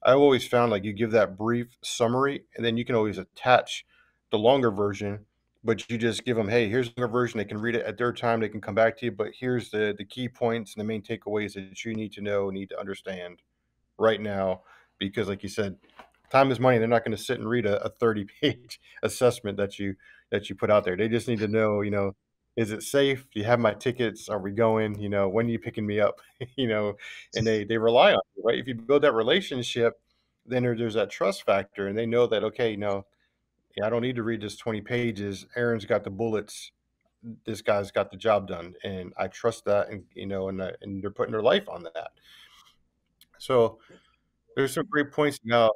I always found like you give that brief summary, and then you can always attach the longer version. But you just give them, hey, here's the longer version. They can read it at their time. They can come back to you. But here's the key points and the main takeaways that you need to know, need to understand right now, because like you said, time is money. They're not going to sit and read a 30-page assessment that you put out there. They just need to know, is it safe? Do you have my tickets? Are we going? When are you picking me up? And they rely on you, right? If you build that relationship, then there's that trust factor, and they know that, okay, yeah, I don't need to read this 20 pages. Aaron's got the bullets. This guy's got the job done, and I trust that, and and they're putting their life on that. So there's some great points. Now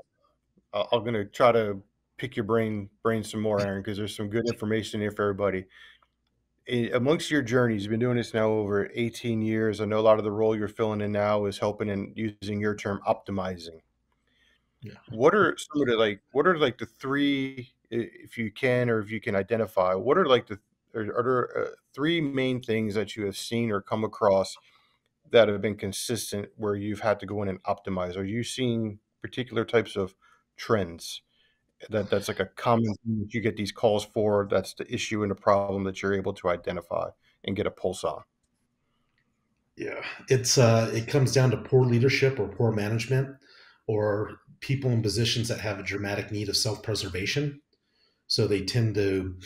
I'm going to try to pick your brain some more, Aaron, because there's some good information here for everybody. Amongst your journeys, you've been doing this now over 18 years. I know a lot of the role you're filling in now is helping and using your term optimizing. What are some of the what are like the three, if you can, or if you can identify, what are like are there three main things that you have seen or come across that have been consistent where you've had to go in and optimize? Are you seeing particular types of trends that's like a common thing that you get these calls for? That's the issue and the problem that you're able to identify and get a pulse on. Yeah, it comes down to poor leadership or poor management, or people in positions that have a dramatic need of self-preservation. So they tend to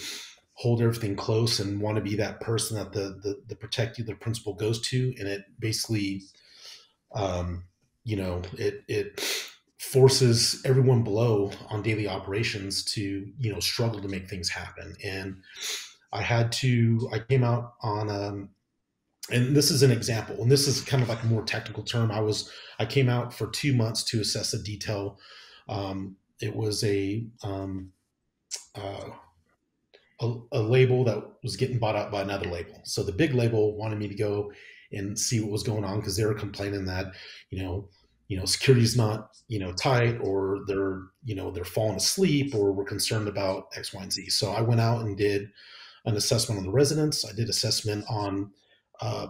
hold everything close and want to be that person that the protective the principal goes to, and it basically, it forces everyone below on daily operations to struggle to make things happen. And I came out on and this is an example, and this is kind of like a more technical term. I came out for 2 months to assess a detail. It was uh, a label that was getting bought out by another label. So the big label wanted me to go and see what was going on, because they were complaining that security's not tight, or they're falling asleep, or we're concerned about X, Y, and Z. So I went out and did an assessment on the residents. I did assessment on uh,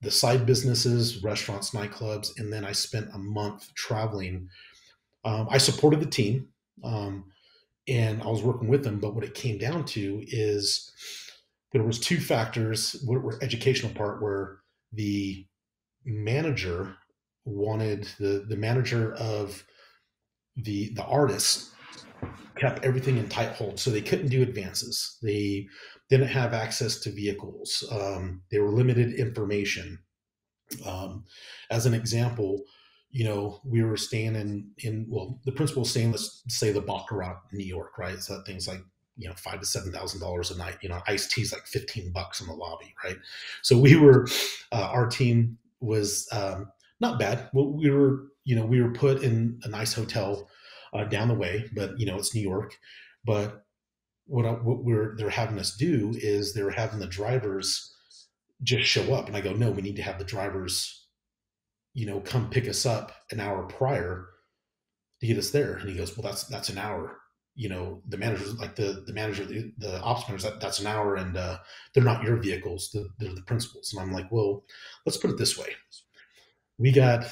the side businesses, restaurants, nightclubs, and then I spent a month traveling. I supported the team, and I was working with them. But what it came down to is there was two factors. Were educational part, where the manager wanted the manager of the artists kept everything in tight hold, so they couldn't do advances. They didn't have access to vehicles. They were limited information. As an example, we were staying well, the principal was staying, let's say, the Baccarat in New York, right? So that thing's like $5,000 to $7,000 a night. Iced tea's like $15 in the lobby, right? So we were, our team was not bad. Well, we were put in a nice hotel down the way, but it's New York. But they're having us do is they're having the drivers just show up, and I go, no, we need to have the drivers come pick us up an hour prior to get us there. And he goes, well, that's an hour. The manager's like the manager, the ops manager, that's an hour, and they're not your vehicles, they're the principals. And I'm like, well, let's put it this way. We got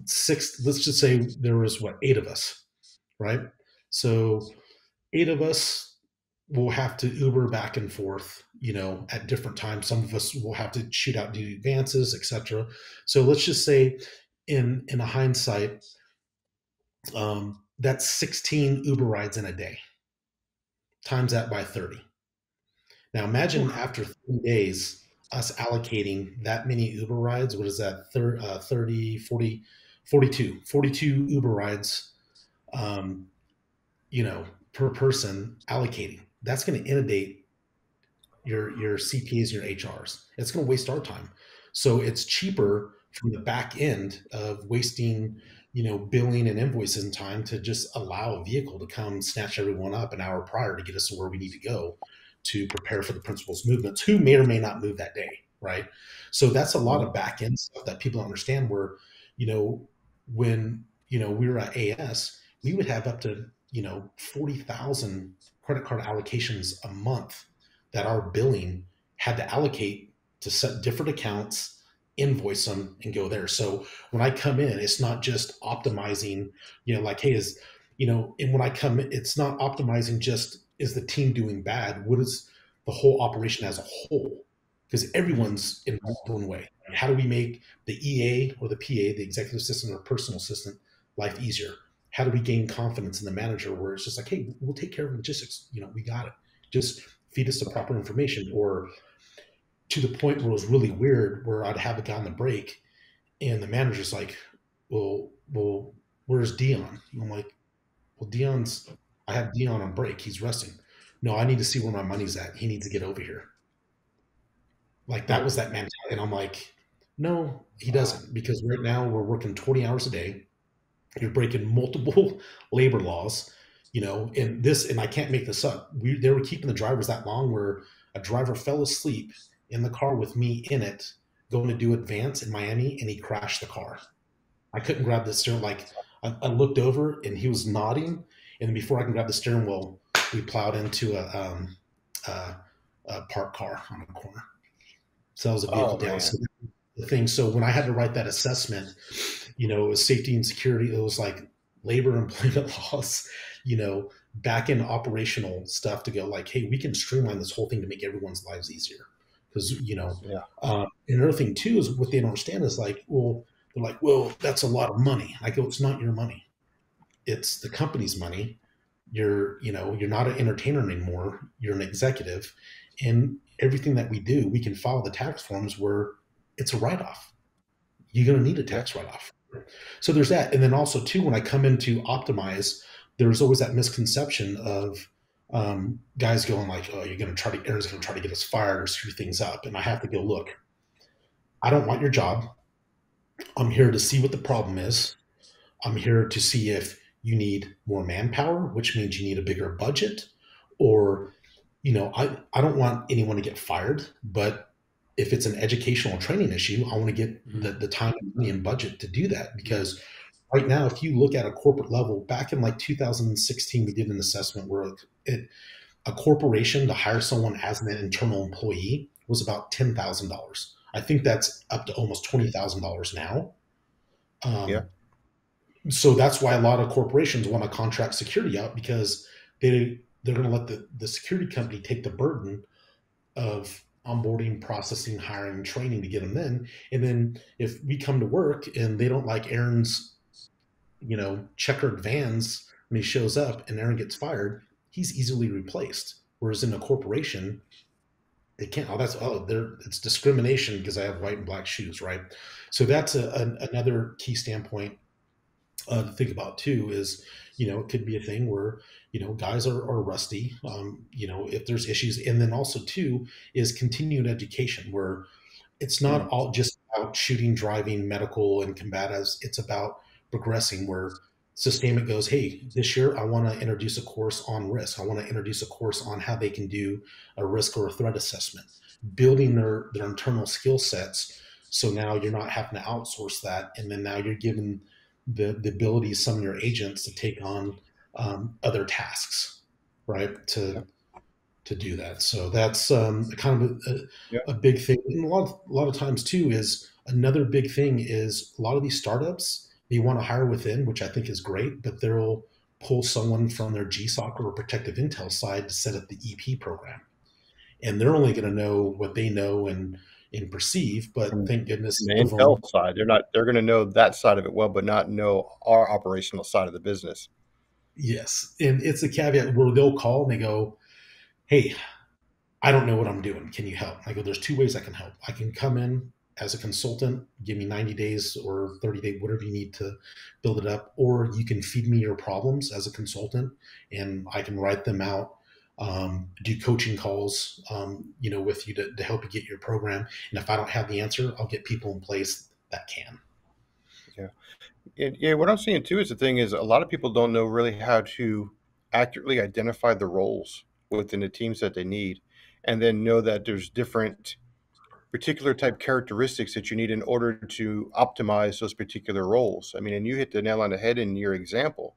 six, let's just say there was eight of us, right? So eight of us will have to Uber back and forth, at different times. Some of us will have to shoot out, do advances, etc. So let's just say, in a hindsight, that's 16 Uber rides in a day. Times that by 30. Now imagine after 3 days, us allocating that many Uber rides. What is that? 30, 40, 42 Uber rides, per person allocating. That's going to inundate your CPAs, your HRs. It's going to waste our time. So it's cheaper from the back end of wasting, billing and invoicing time, to just allow a vehicle to come snatch everyone up an hour prior to get us to where we need to go to prepare for the principal's movements, who may or may not move that day, right? So that's a lot of back end stuff that people don't understand, where, when, we were at AS, we would have up to, 40,000 credit card allocations a month that our billing had to allocate to set different accounts, invoice them, and go there. So when I come in, it's not just optimizing, like, hey, and when I come in, it's not optimizing just, is the team doing bad? What is the whole operation as a whole? Because everyone's involved in one way. How do we make the EA or the PA, the executive assistant or personal assistant, life easier? How do we gain confidence in the manager, where it's just like, hey, we'll take care of logistics. We got it. Just feed us the proper information. Or to the point where it was really weird, where I'd have a guy on the break, and the manager's like, well, where's Dion? And I'm like, well, I have Dion on break. He's resting. No, I need to see where my money's at. He needs to get over here. Like, that was that mentality. And I'm like, no, he doesn't, because right now we're working 20 hours a day. You're breaking multiple labor laws, and I can't make this up. They were keeping the drivers that long, where a driver fell asleep in the car with me in it, going to do advance in Miami, and he crashed the car. I couldn't grab the steering. Like, I looked over and he was nodding, and then before I can grab the steering wheel, we plowed into a, a parked car on a corner. So that was a vehicle Oh down. man. So the thing. So when I had to write that assessment, it was safety and security. It was like labor employment laws, back in operational stuff to go like, hey, we can streamline this whole thing to make everyone's lives easier. Because, Yeah. and another thing too is what they don't understand is like, well, they're like, well, that's a lot of money. I go, it's not your money. It's the company's money. You're not an entertainer anymore. You're an executive. And everything that we do, we can file the tax forms where it's a write-off. You're going to need a Yeah. tax write-off. So there's that. And then also too, when I come in to optimize, there's always that misconception of guys going like, oh, Aaron's going to try to get us fired or screw things up. And I have to go, look, I don't want your job. I'm here to see what the problem is. I'm here to see if you need more manpower, which means you need a bigger budget, or, I don't want anyone to get fired, but if it's an educational training issue, I want to get the time and money and budget to do that. Because right now, if you look at a corporate level, back in like 2016, we did an assessment where a corporation to hire someone as an internal employee was about $10,000. I think that's up to almost $20,000 now. Yeah. Um, so that's why a lot of corporations want to contract security out, because they're going to let the security company take the burden of onboarding, processing, hiring, training to get them in. And then if we come to work and they don't like Aaron's, checkered vans when he shows up and Aaron gets fired, he's easily replaced. Whereas in a corporation, they can't. It's discrimination because I have white and black shoes, right? So that's another key standpoint to think about too. Is it could be a thing where guys are rusty. If there's issues, and then also too is continued education where it's not all just about shooting, driving, medical, and combatives. It's about progressing where sustainment goes, hey, this year I want to introduce a course on risk. I want to introduce a course on how they can do a risk or a threat assessment, building their internal skill sets. So now you're not having to outsource that. And then now you're given the ability of some of your agents to take on other tasks, right? Yeah. To do that. So that's kind of Yeah. a big thing. And a lot of times too is another big thing is a lot of these startups, they want to hire within, which I think is great, but they'll pull someone from their GSOC or protective intel side to set up the EP program. And they're only going to know what they know and perceive, but From thank goodness the some of them. Intel side, they're going to know that side of it well, but not know our operational side of the business. Yes. And it's a caveat where they'll call and they go, hey, I don't know what I'm doing. Can you help? I go, there's two ways I can help. I can come in as a consultant, give me 90 days or 30 days, whatever you need to build it up, or you can feed me your problems as a consultant and I can write them out, do coaching calls, with you to help you get your program. And if I don't have the answer, I'll get people in place that can. Yeah. Yeah. What I'm seeing too is the thing is a lot of people don't know really how to accurately identify the roles within the teams that they need, and then know that there's different particular type characteristics that you need in order to optimize those particular roles. I mean, and you hit the nail on the head in your example.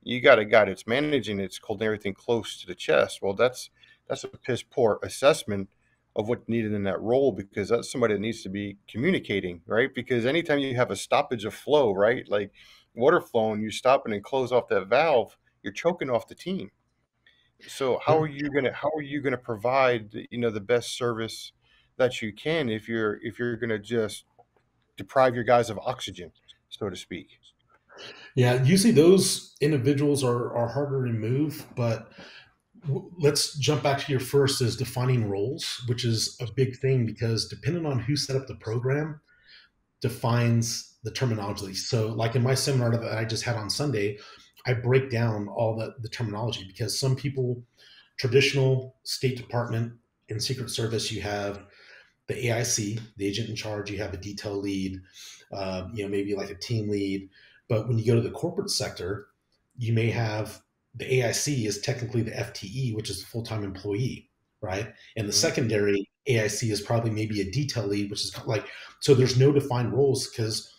You got a guy that's managing, it's holding everything close to the chest. Well, that's a piss poor assessment of what's needed in that role, because that's somebody that needs to be communicating, right? Because anytime you have a stoppage of flow, right, like water flowing, you stop it and close off that valve, you're choking off the team. So how are you gonna provide the best service that you can if you're gonna just deprive your guys of oxygen, so to speak? Yeah, usually those individuals are harder to remove, but let's jump back to your first is defining roles, which is a big thing because depending on who set up the program defines the terminology. So like in my seminar that I just had on Sunday, I break down all the terminology because some people, traditional State Department and Secret Service, you have the AIC, the agent in charge, you have a detail lead, maybe like a team lead. But when you go to the corporate sector, you may have the AIC is technically the FTE, which is a full-time employee, right? And the Mhm. secondary AIC is probably maybe a detail lead, which is like, so there's no defined roles because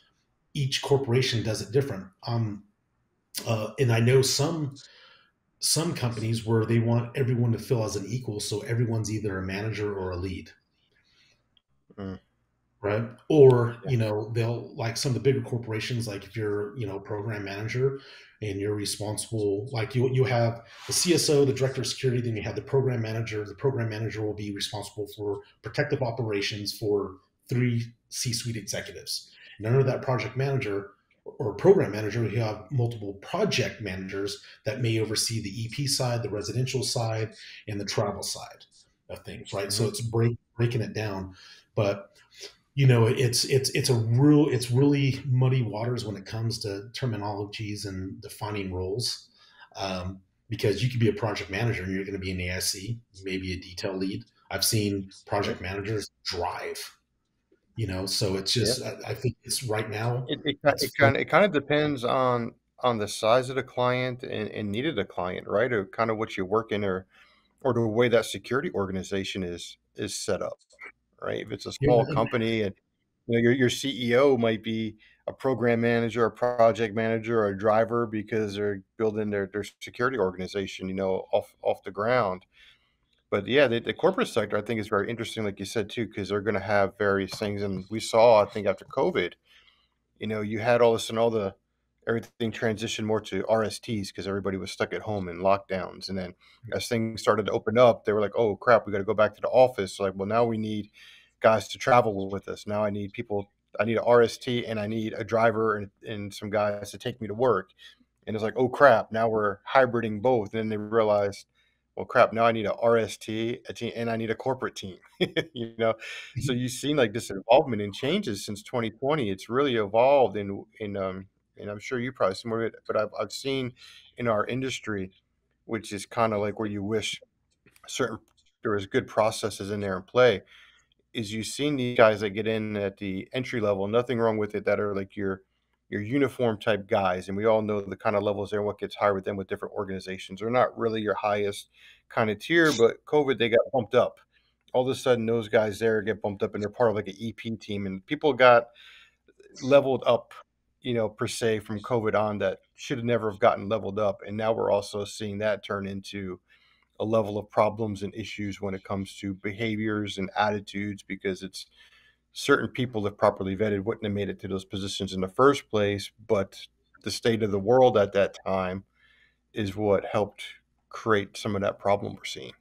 each corporation does it different. And I know some companies where they want everyone to feel as an equal, so everyone's either a manager or a lead, Mm, right? Or, yeah. they'll, like some of the bigger corporations, like if you're, program manager and you're responsible, like you have the CSO, the director of security, then you have the program manager. The program manager will be responsible for protective operations for three C-suite executives. And under that project manager or program manager, you have multiple project managers that may oversee the EP side, the residential side, and the travel side of things, right? So Hmm. it's breaking it down. But it's really muddy waters when it comes to terminologies and defining roles, because you could be a project manager and you're going to be an AIC, maybe a detail lead. I've seen Yeah. project managers drive, so it's Yeah. just, I think it's right now It it ki- it's fun. it kind of depends on the size of the client and need of the client, right? Or kind of what you work in, or the way that security organization is set up, right? If it's a Yeah, small and company and your CEO might be a program manager, a project manager, or a driver because they're building their security organization, off the ground. But yeah, the corporate sector I think is very interesting, like you said too, because they're going to have various things, and we saw I think after COVID, you had all this and everything transitioned more to RSTs because everybody was stuck at home in lockdowns. And then as things started to open up, they were like, oh crap, we got to go back to the office. So like, well, now we need guys to travel with us. Now I need a RST and I need a driver and some guys to take me to work. And it's like, oh crap, now we're hybriding both. And then they realized, well, crap, now I need a RST, a team, and I need a corporate team. you know, so you've seen like this involvement and changes since 2020. It's really evolved, and I'm sure you probably seen more of it, but I've seen in our industry, which is kind of like where you wish certain there was good processes in there in play, is you've seen these guys that get in at the entry level, nothing wrong with it, that are like your uniform type guys, and we all know the kind of levels there and what gets higher with them with different organizations. They're not really your highest kind of tier, but COVID they got bumped up. All of a sudden, those guys there get bumped up, and they're part of like an EP team, and people got leveled up, per se from COVID on that should have never have gotten leveled up, and now we're also seeing that turn into a level of problems and issues when it comes to behaviors and attitudes because it's certain people, if properly vetted, wouldn't have made it to those positions in the first place. But the state of the world at that time is what helped create some of that problem we're seeing.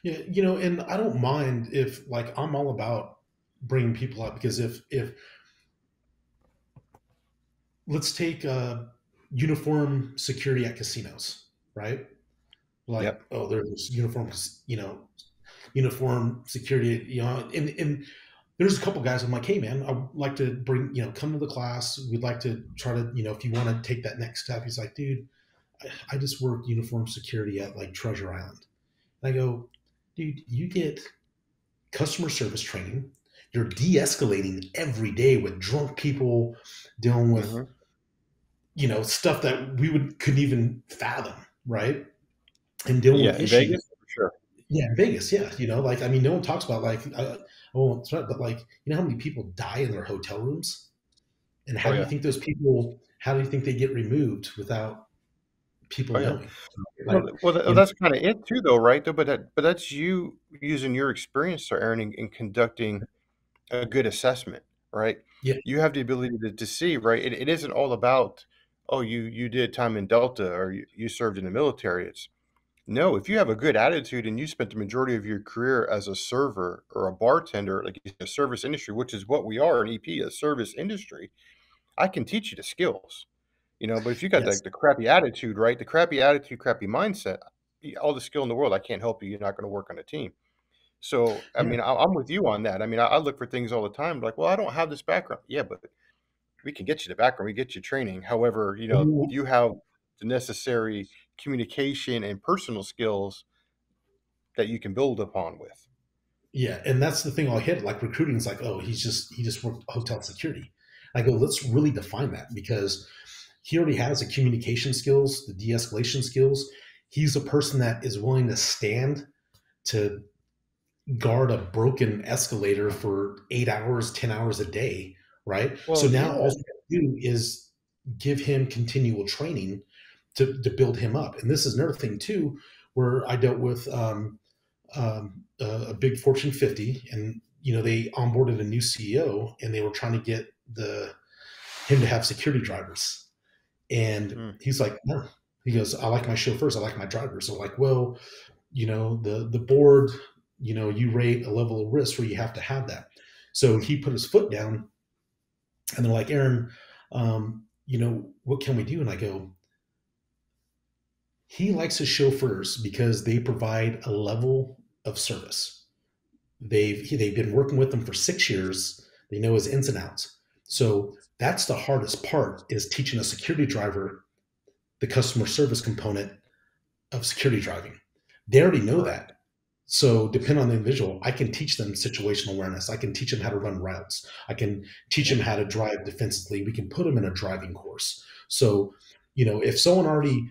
yeah, and I don't mind if, like, I'm all about bringing people up, because if let's take uniform security at casinos, right? Like, Yep. oh, there's uniform security, and there's a couple guys. I'm like, hey man, I'd like to come to the class. We'd like to try to, if you want to take that next step. He's like, dude, I just work uniform security at like Treasure Island. And I go, dude, you get customer service training. You're de-escalating every day with drunk people, dealing with, Hmm. stuff that we couldn't even fathom, right? And dealing Yeah, with in issues. Vegas, for sure. Yeah, in Vegas, yeah, like, I mean, no one talks about, like, but like, how many people die in their hotel rooms, and Oh yeah. how do you think they get removed without people Oh yeah. knowing? Like, Well, you know, that's kind of it too, though, right? Though, but that's you using your experience, sir, Aaron, in conducting a good assessment, right? yeah, You have the ability to see, right? It isn't all about, oh, you did time in Delta or you served in the military. It's no, if you have a good attitude and you spent the majority of your career as a server or a bartender, like a service industry, which is what we are, an EP, a service industry, I can teach you the skills, but if you got yes, the crappy attitude, right? The crappy attitude, crappy mindset, all the skill in the world, I can't help you. You're not going to work on a team. So, I yeah. mean, I'm with you on that. I mean, I look for things all the time, like, well, I don't have this background. Yeah, but we can get you the background, we get you training. However, you have the necessary communication and personal skills that you can build upon with. Yeah, and that's the thing. I'll hit, like, recruiting is like, oh, he just worked hotel security. I go, let's really define that, because he already has the communication skills, the de-escalation skills. He's a person that is willing to stand to guard a broken escalator for 8 hours, 10 hours a day, right? So Well, now, yeah. do is give him continual training to build him up. And this is another thing too, where I dealt with a big Fortune 50, and they onboarded a new CEO, and they were trying to get the him to have security drivers, and Mm. he's like, no. He goes, I like my chauffeurs, I like my drivers. So like, well, the board, you rate a level of risk where you have to have that. So he put his foot down, and they're like, Aaron, what can we do? And I go, he likes his chauffeurs because they provide a level of service. They've been working with him for 6 years. They know his ins and outs. So that's the hardest part, is teaching a security driver the customer service component of security driving. They already know Correct. that. So depending on the individual, I can teach them situational awareness. I can teach them how to run routes. I can teach them how to drive defensively. We can put them in a driving course. So, if someone already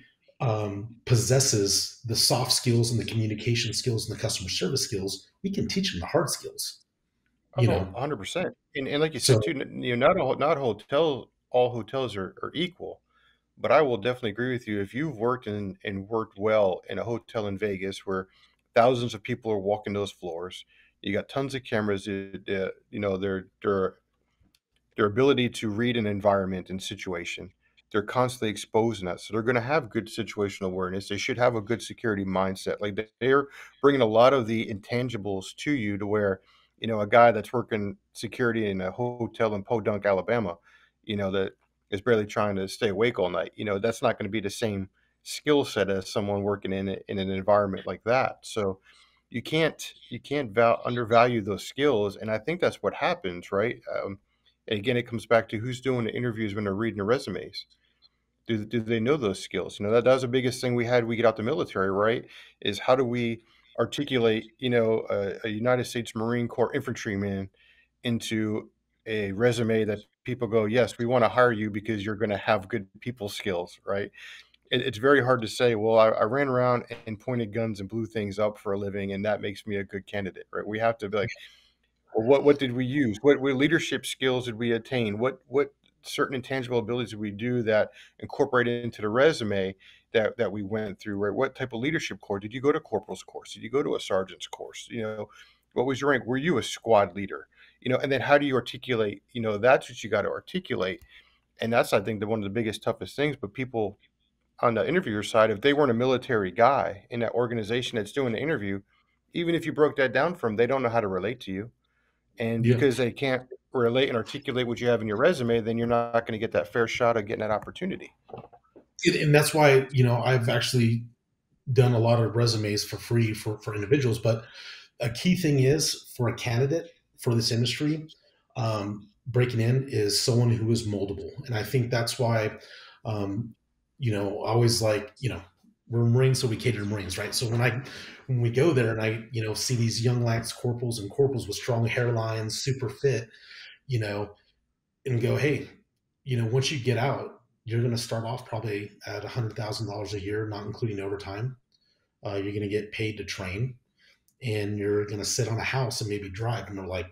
possesses the soft skills and the communication skills and the customer service skills, we can teach them the hard skills. Oh no, 100%. And like you So said too, not all hotels are equal. But I will definitely agree with you. If you've worked and worked well in a hotel in Vegas where thousands of people are walking those floors, you got tons of cameras. Their ability to read an environment and situation, they're constantly exposed in that, so they're going to have good situational awareness. They should have a good security mindset. Like they're bringing a lot of the intangibles to you, to where a guy that's working security in a hotel in Podunk, Alabama, that is barely trying to stay awake all night. That's not going to be the same skill set as someone working in an environment like that. So you can't undervalue those skills, and I think that's what happens, right? And again, it comes back to who's doing the interviews when they're reading the resumes. Do they know those skills? That was the biggest thing we get out the military, right? Is how do we articulate, a United States Marine Corps infantryman into a resume that people go, yes, we want to hire you because you're going to have good people skills, right? It's very hard to say, well, I ran around and pointed guns and blew things up for a living, and that makes me a good candidate, right? We have to be like, well, what did we use? What leadership skills did we attain? What certain intangible abilities did we do that incorporated into the resume that we went through? Right? What type of leadership course did you go to? Corporal's course? Did you go to a sergeant's course? What was your rank? Were you a squad leader? And then how do you articulate? That's what you got to articulate, and that's, I think, one of the biggest, toughest things. But people on the interviewer side, if they weren't a military guy in that organization that's doing the interview, even if you broke that down for them, they don't know how to relate to you. And yeah, because they can't relate and articulate what you have in your resume, then you're not going to get that fair shot of getting that opportunity. and that's why I've actually done a lot of resumes for free for individuals. But a key thing is, for a candidate for this industry, breaking in, is someone who is moldable. And I think that's why, I always like, we're Marines, so we cater to Marines, right? So when we go there and I, see these young lads, corporals and corporals with strong hairlines, super fit, you know, and go, hey, once you get out, you're going to start off probably at $100,000 a year, not including overtime. You're going to get paid to train, and you're going to sit on a house and maybe drive. And they're like,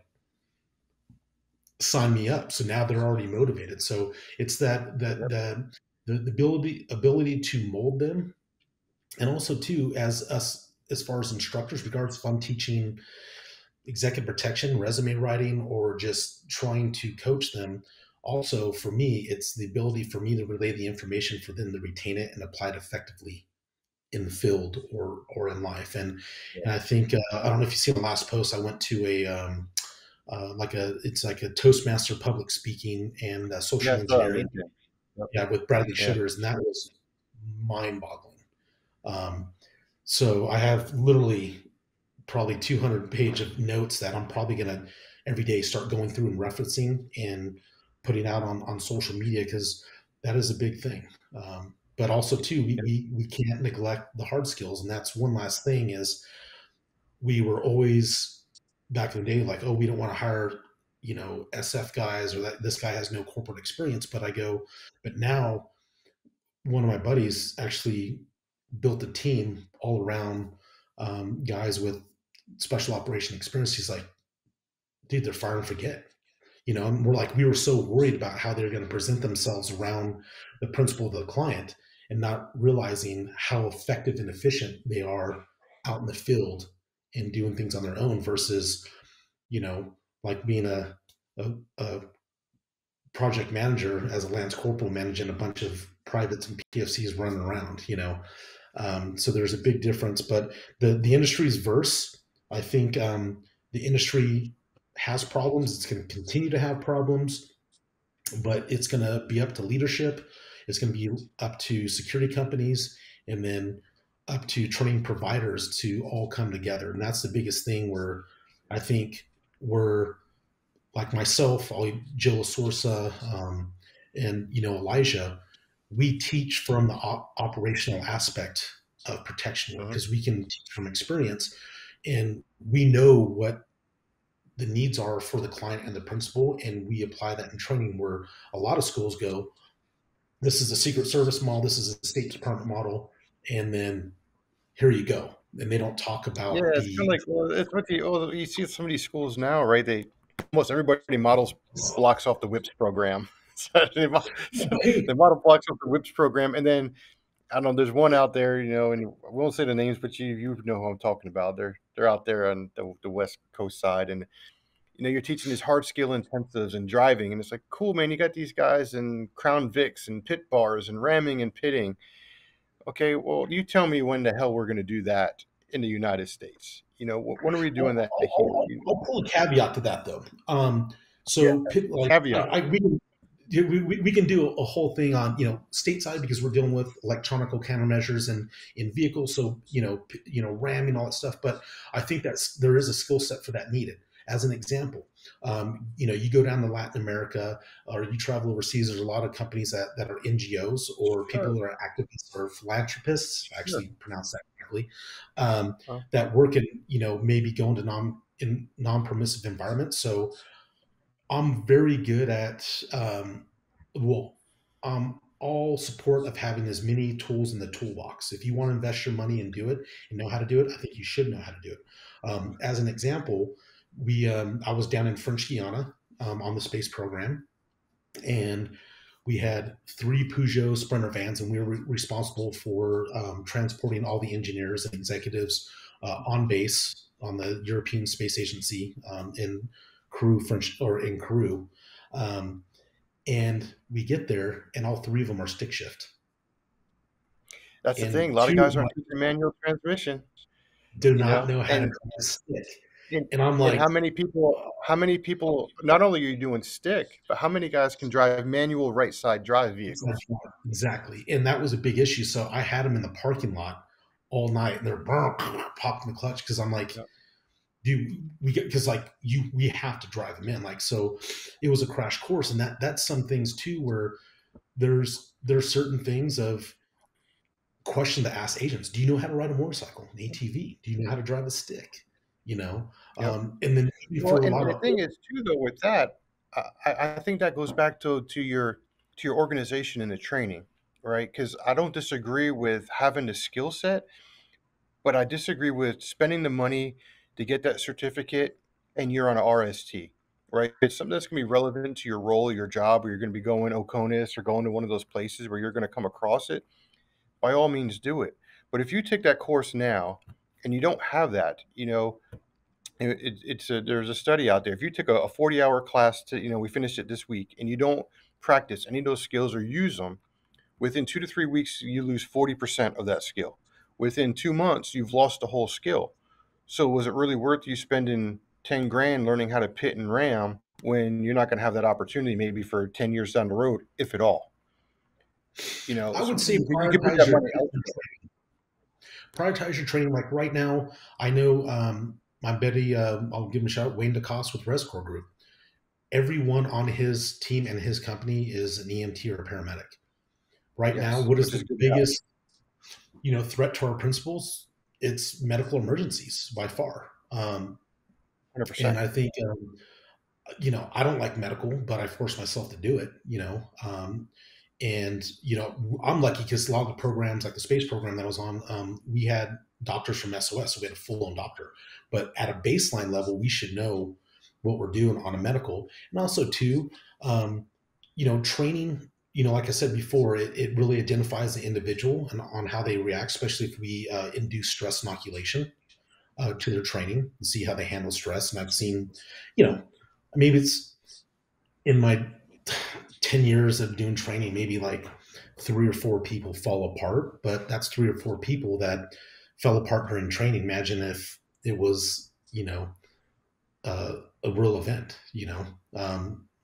sign me up. So now they're already motivated. So it's Yep. the ability to mold them. And also too, as us, as far as instructors, regardless if I'm teaching executive protection, resume writing, or just trying to coach them, also for me, it's the ability for me to relay the information for them to retain it and apply it effectively in the field or in life. And I think I don't know if you see the last post. I went to a it's like a Toastmaster public speaking and social Yes, engineering, LinkedIn. Yep. yeah, with Bradley Yeah. Shitters, and that was mind boggling. Um, so I have literally probably 200 page of notes that I'm probably going to every day start going through and referencing and putting out on social media, because that is a big thing. But also too, we can't neglect the hard skills. And that's one last thing, is we were always back in the day like, oh, we don't want to hire, SF guys, or that this guy has no corporate experience. But now one of my buddies actually built a team all around guys with special operation experience. He's like, dude, they're fire and forget. And we were so worried about how they're going to present themselves around the principal of the client and not realizing how effective and efficient they are out in the field and doing things on their own versus, like being a project manager as a Lance Corporal managing a bunch of privates and PFCs running around. So there's a big difference, but the industry's verse. I think the industry has problems. It's going to continue to have problems, but it's going to be up to leadership. It's going to be up to security companies, and then up to training providers to all come together. And that's the biggest thing where I think we're like myself, Jill Sorsa, and Elijah, we teach from the operational aspect of protection work Mhm. because we can teach from experience, and we know what the needs are for the client and the principal, and we apply that in training. Where a lot of schools go, this is a Secret Service model, this is a State Department model, and then here you go, and they don't talk Yeah, about it's kind of the like, well, it's what you see at some of these schools now, right? They almost everybody models blocks off the whips program. So hey, the model blocks off the whips program, and then I don't know. There's one out there, and I won't say the names, but you know who I'm talking about. They're out there on the West Coast side, and you're teaching these hard skill intensives and driving, and it's like, cool, man. You got these guys in Crown Vics and pit bars and ramming and pitting. Okay, well, you tell me when the hell we're going to do that in the United States. When are we doing that here? I'll pull a caveat to that though. Yeah, So like caveat. we can do a whole thing on stateside because we're dealing with electronic countermeasures and in vehicles, so ramming all that stuff. But I think there is a skill set for that needed. As an example, you go down to Latin America or you travel overseas. There's a lot of companies that are NGOs or people Sure, that are activists or philanthropists. I sure. actually pronounce that correctly. Um, Huh? that work in maybe going to non-permissive environments. So I'm very good at well, I'm all support of having as many tools in the toolbox. If you want to invest your money and do it and know how to do it, I think you should know how to do it. As an example, I was down in French Guiana on the space program, and we had 3 Peugeot Sprinter vans, and we were responsible for transporting all the engineers and executives on base on the European Space Agency in Kourou. Um, and we get there, and all 3 of them are stick shift, That's the thing. A and lot of 2 of guys them aren't teaching manual transmission, do not know how to and drive a stick. and, And I'm and like, how many people not only are you doing stick, but how many guys can drive manual right side drive vehicles? exactly. And that was a big issue. So I had them in the parking lot all night, and they're popping the clutch because I'm like, Yep. we get because like we have to drive them in. Like, so it was a crash course, and that's some things too where there's certain things of question to ask agents. Do you know how to ride a motorcycle, an ATV? Do you know how to drive a stick? You know, Yep. and then Well, for a and lot the of thing is too, though, with that, I think that goes back to your organization and the training, right? Because I don't disagree with having the skill set, but I disagree with spending the money to get that certificate and you're on a RST, right? It's something that's going to be relevant to your role, your job, or you're going to be going Oconus or going to one of those places where you're going to come across it. By all means, do it. But if you take that course now and you don't have that, there's a study out there. If you took a 40-hour class we finished it this week, and you don't practice any of those skills or use them, within 2 to 3 weeks, you lose 40% of that skill. Within 2 months, you've lost the whole skill. So was it really worth you spending 10 grand learning how to pit and ram when you're not going to have that opportunity maybe for 10 years down the road, if at all? I So would say you can put that money out prioritize your training. Like right now, I know my buddy, I'll give him a shout out, Wayne DeCoste with ResCore Group. Everyone on his team and his company is an EMT or a paramedic. Right there. now, Yes, what is which is the good to have. biggest threat to our principals? It's medical emergencies by far. And 100%. I think I don't like medical, but I force myself to do it. And I'm lucky because a lot of the programs, like the space program that I was on, we had doctors from SOS, so we had a full-on doctor. But at a baseline level, we should know what we're doing on a medical. And also too, training, like I said before, it really identifies the individual and on how they react, especially if we induce stress inoculation to their training and see how they handle stress. And I've seen, maybe it's in my 10 years of doing training, maybe like 3 or 4 people fall apart, but that's 3 or 4 people that fell apart during training. Imagine if it was, a real event,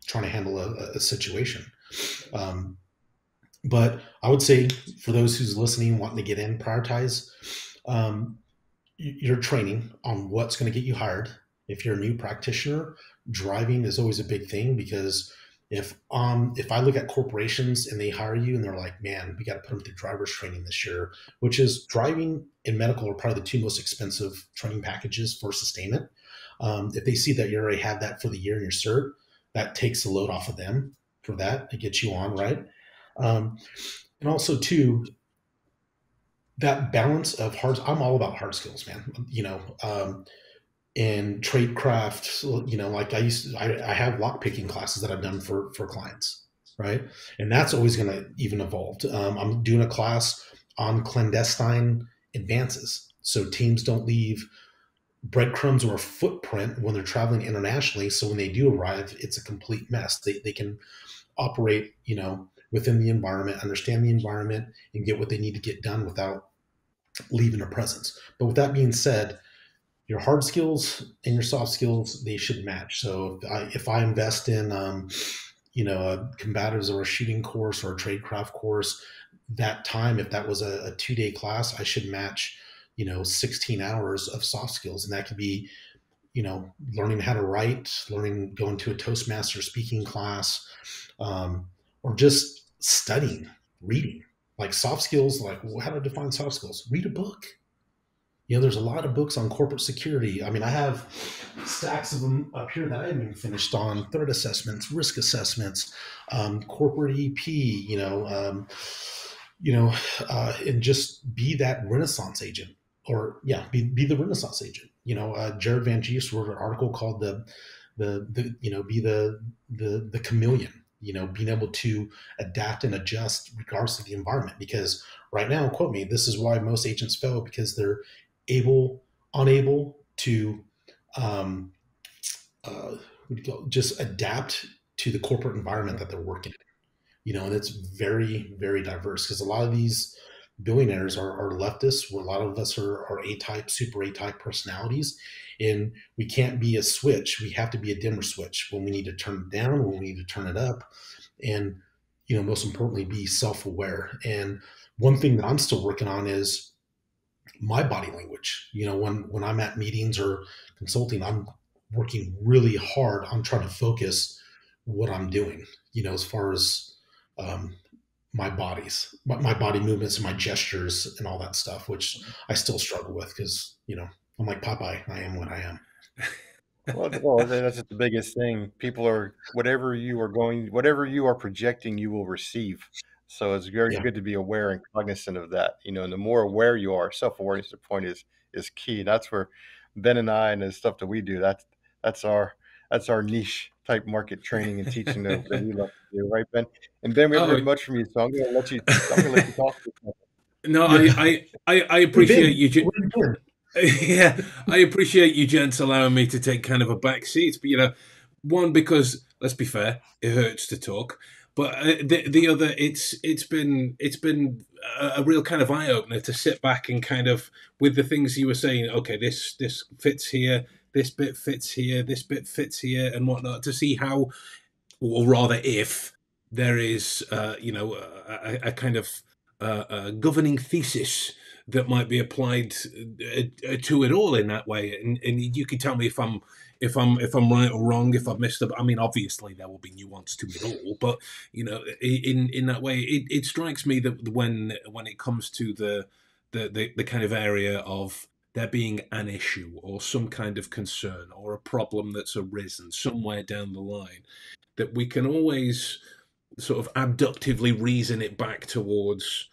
trying to handle a situation. Um, but I would say for those who's listening, wanting to get in, prioritize um, your training on what's going to get you hired. If you're a new practitioner, driving is always a big thing, because if I look at corporations and they hire you and they're like, man, we got to put them through driver's training this year, which is driving and medical are probably the 2 most expensive training packages for sustainment. If they see that you already have that for the year in your cert, that takes the load off of them for that to get you on, right? Um, and also too, that balance of hard, I'm all about hard skills, man. And trade craft, like I have lock picking classes that I've done for clients, right? And that's always going to even evolve. I'm doing a class on clandestine advances, so teams don't leave breadcrumbs or a footprint when they're traveling internationally. So when they do arrive, it's a complete mess. They can operate, within the environment, understand the environment, and get what they need to get done without leaving a presence. But with that being said, your hard skills and your soft skills, they should match. So if I invest in a combatives or a shooting course or a tradecraft course, that time, if that was a 2-day class, I should match 16 hours of soft skills. And that could be learning how to write, going to a Toastmaster speaking class, or just studying, reading. Like soft skills, like how to define soft skills. Read a book. There's a lot of books on corporate security. I mean, I have stacks of them up here that I haven't even finished on threat assessments, risk assessments, corporate EP, and just be that Renaissance agent, or be the Renaissance agent. Jared Van Geest wrote an article called be the chameleon, being able to adapt and adjust regardless of the environment. Because right now, quote me, this is why most agents fail, because they're unable to just adapt to the corporate environment that they're working in. And it's very, very diverse, because a lot of these billionaires are leftists, where a lot of us are A-type, super A-type personalities, and we can't be a switch. We have to be a dimmer switch when we need to turn it down, when we need to turn it up, and most importantly, be self-aware. And one thing that I'm still working on is my body language. When I'm at meetings or consulting, I'm working really hard on trying to focus what I'm doing, as far as my body movements and my gestures and all that stuff, which I still struggle with, because, I'm like Popeye, I am what I am. Well, that's just the biggest thing. People are whatever you are projecting, you will receive. So it's very Yeah. good to be aware and cognizant of that. And the more aware you are, self-awareness, the point is key. That's where Ben and I and the stuff that we do. That's our niche type market training and teaching that we love to do, right, Ben? And Ben, we haven't heard Oh, much from you, so I'm gonna let you talk. no, Yeah. I Hey, appreciate Ben, you. what are you doing? Yeah, I appreciate you gents allowing me to take kind of a back seat. But one, because let's be fair, it hurts to talk. But the other, it's been a real kind of eye opener to sit back and kind of, with the things you were saying. Okay, this fits here, this bit fits here, this bit fits here, and whatnot. To see how, or rather, if there is, a kind of a governing thesis that might be applied to it all in that way, and you can tell me if I'm right or wrong, if I've missed it. I mean, obviously there will be nuance to it all, but in that way, it strikes me that when it comes to the kind of area of there being an issue or some kind of concern or a problem that's arisen somewhere down the line, that we can always sort of abductively reason it back towards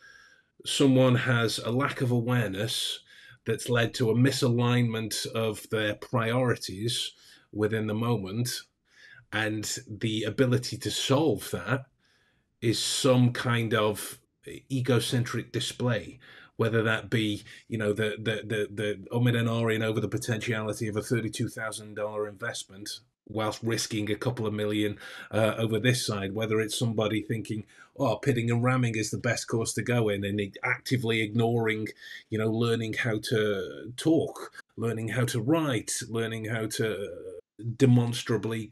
someone has a lack of awareness that's led to a misalignment of their priorities, within the moment, and the ability to solve that is some kind of egocentric display, whether that be, the Omid and Aryan over the potentiality of a $32,000 investment whilst risking a couple of million over this side, whether it's somebody thinking, oh, pitting and ramming is the best course to go in, and actively ignoring, learning how to talk, learning how to write, learning how to demonstrably,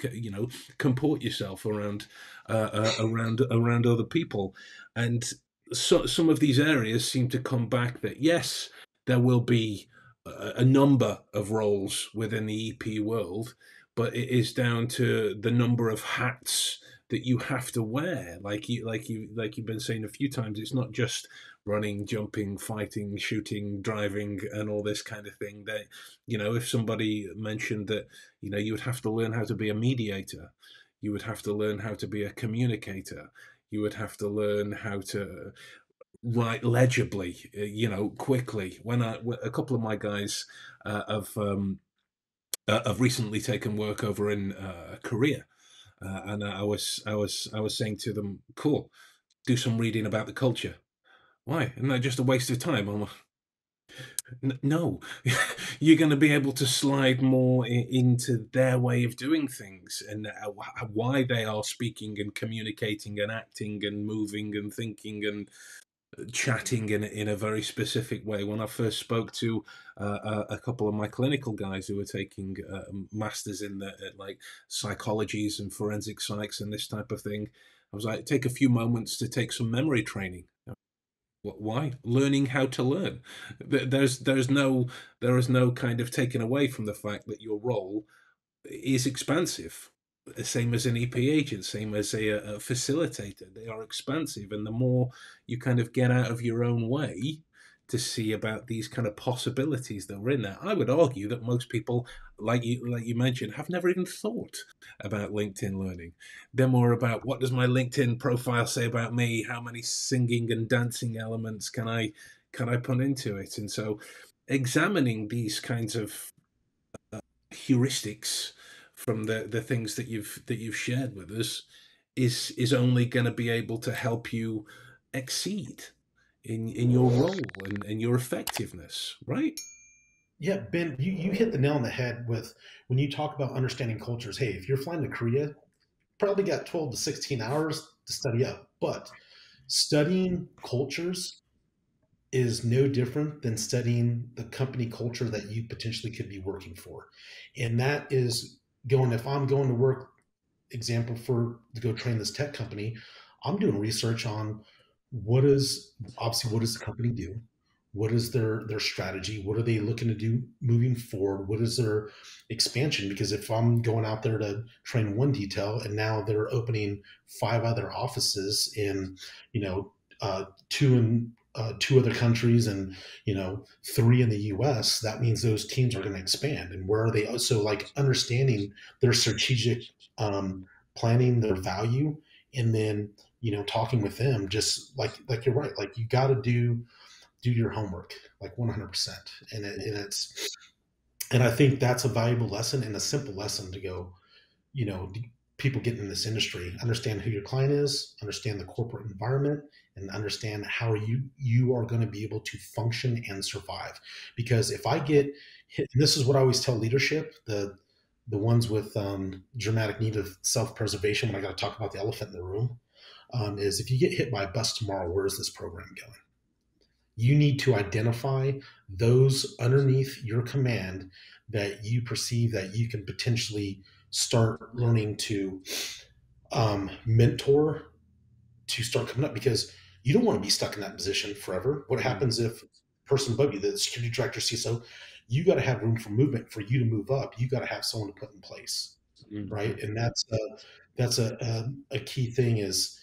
comport yourself around other people. And so some of these areas seem to come back that, yes, there will be a number of roles within the EP world, but it is down to the number of hats that you have to wear. Like you've been saying a few times, it's not just running, jumping, fighting, shooting, driving, and all this kind of thing. That, if somebody mentioned that, you would have to learn how to be a mediator, you would have to learn how to be a communicator, you would have to learn how to write legibly, quickly. A couple of my guys have recently taken work over in Korea, and I was saying to them, "Cool, do some reading about the culture." Why? Isn't that just a waste of time? I'm like, no, you're going to be able to slide more into their way of doing things, and why they are speaking and communicating and acting and moving and thinking and chatting in a very specific way. When I first spoke to a couple of my clinical guys who were taking masters in like psychologies and forensic psychs and this type of thing, I was like, take a few moments to take some memory training. Why? Learning how to learn. There is no kind of taken away from the fact that your role is expansive. Same as an EP agent, same as a facilitator. They are expansive, and the more you kind of get out of your own way to see about these kind of possibilities that were in there, I would argue that most people, like you mentioned, have never even thought about LinkedIn Learning. They're more about, what does my LinkedIn profile say about me? How many singing and dancing elements can I put into it? And so, examining these kinds of heuristics from the things that you've shared with us is only going to be able to help you exceed in your role and your effectiveness, right? Yeah, Ben, you hit the nail on the head with when you talk about understanding cultures. Hey, if you're flying to Korea, probably got 12 to 16 hours to study up. But studying cultures is no different than studying the company culture that you potentially could be working for. And that is going, if I'm going to work, example, for to go train this tech company, I'm doing research on what does the company do? What is their strategy? What are they looking to do moving forward? What is their expansion? Because if I'm going out there to train one detail and now they're opening 5 other offices in, two other countries and 3 in the U.S., that means those teams are going to expand. And where are they? So like understanding their strategic planning, their value, and then talking with them, just like you're right, like you got to do your homework like 100%. And I think that's a valuable lesson and a simple lesson to go, people getting in this industry, understand who your client is, understand the corporate environment, and understand how you are going to be able to function and survive. Because if I get hit, and this is what I always tell leadership, the ones with dramatic need of self-preservation, when I got to talk about the elephant in the room, is if you get hit by a bus tomorrow, where is this program going? You need to identify those underneath your command that you perceive that you can potentially start learning to mentor, to start coming up, because you don't want to be stuck in that position forever. What happens if person above you, the security director, CISO, you got to have room for movement. For you to move up, you got to have someone to put in place, right? And that's a key thing, is